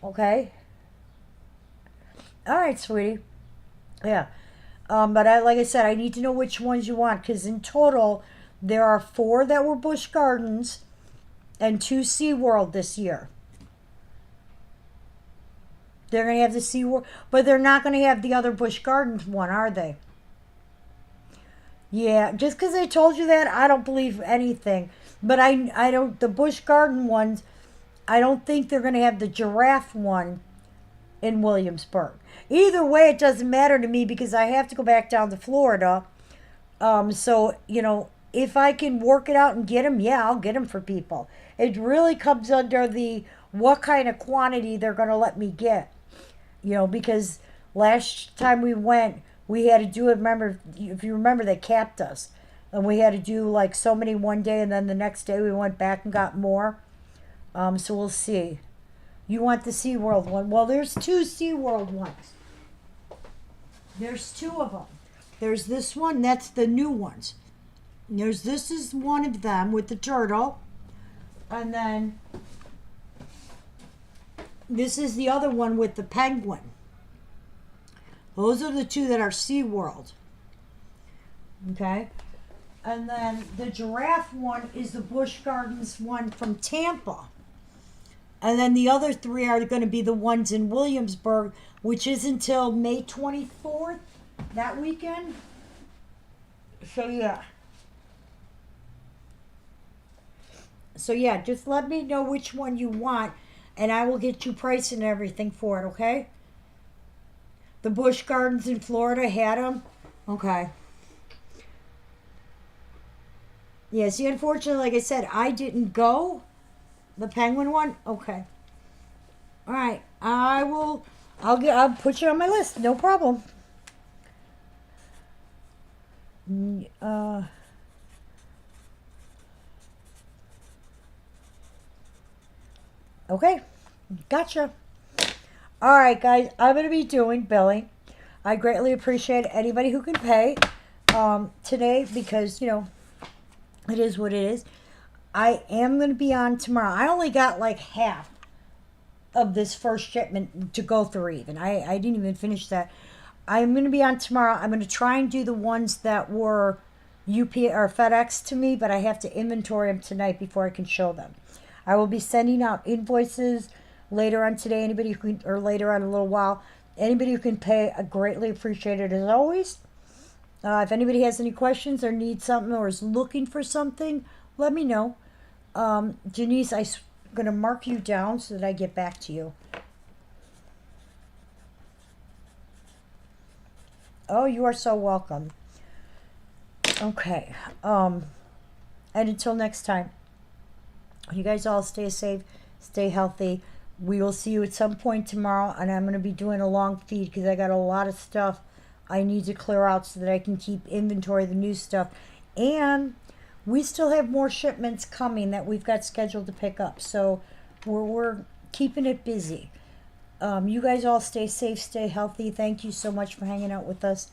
Okay? All right, sweetie. Yeah. But like I said, I need to know which ones you want because in total, there are 4 that were Busch Gardens and 2 SeaWorld this year. They're going to have the SeaWorld, but they're not going to have the other Busch Gardens one, are they? Yeah, just because I told you that, I don't believe anything. But I don't, the Busch Garden ones, I don't think they're going to have the giraffe one in Williamsburg. Either way, it doesn't matter to me because I have to go back down to Florida. So, if I can work it out and get them, yeah, I'll get them for people. It really comes under the what kind of quantity they're going to let me get. Because last time we went, we had to do it. If you remember, they capped us. And we had to do like so many one day, and then the next day we went back and got more. So we'll see. You want the SeaWorld one? Well, there's 2 SeaWorld ones. There's 2 of them. There's this one, that's the new ones. This is one of them with the turtle. And then this is the other one with the penguin. Those are the 2 that are SeaWorld. Okay? And then the giraffe one is the Busch Gardens one from Tampa. And then the other 3 are going to be the ones in Williamsburg, which is until May 24th, that weekend. So, yeah. Just let me know which one you want, and I will get you price and everything for it, okay? The Busch Gardens in Florida had them? Okay. Yeah, see, unfortunately, like I said, I didn't go. The penguin one? Okay. All right. I'll put you on my list. No problem. Okay. Gotcha. All right, guys. I'm going to be doing billing. I greatly appreciate anybody who can pay today because, it is what it is. I am going to be on tomorrow. I only got like half of this first shipment to go through even. I didn't even finish that. I'm going to be on tomorrow. I'm going to try and do the ones that were UP or FedEx to me, but I have to inventory them tonight before I can show them. I will be sending out invoices later on today. Anybody who can, or later on in a little while. Anybody who can pay, I greatly appreciate it as always. If anybody has any questions or needs something or is looking for something, let me know. Janice, gonna mark you down so that I get back to you. Oh, you are so welcome. Okay. And until next time, you guys all stay safe, stay healthy. We will see you at some point tomorrow, and I'm going to be doing a long feed because I got a lot of stuff I need to clear out so that I can keep inventory of the new stuff. And we still have more shipments coming that we've got scheduled to pick up. So we're keeping it busy. You guys all stay safe, stay healthy. Thank you so much for hanging out with us.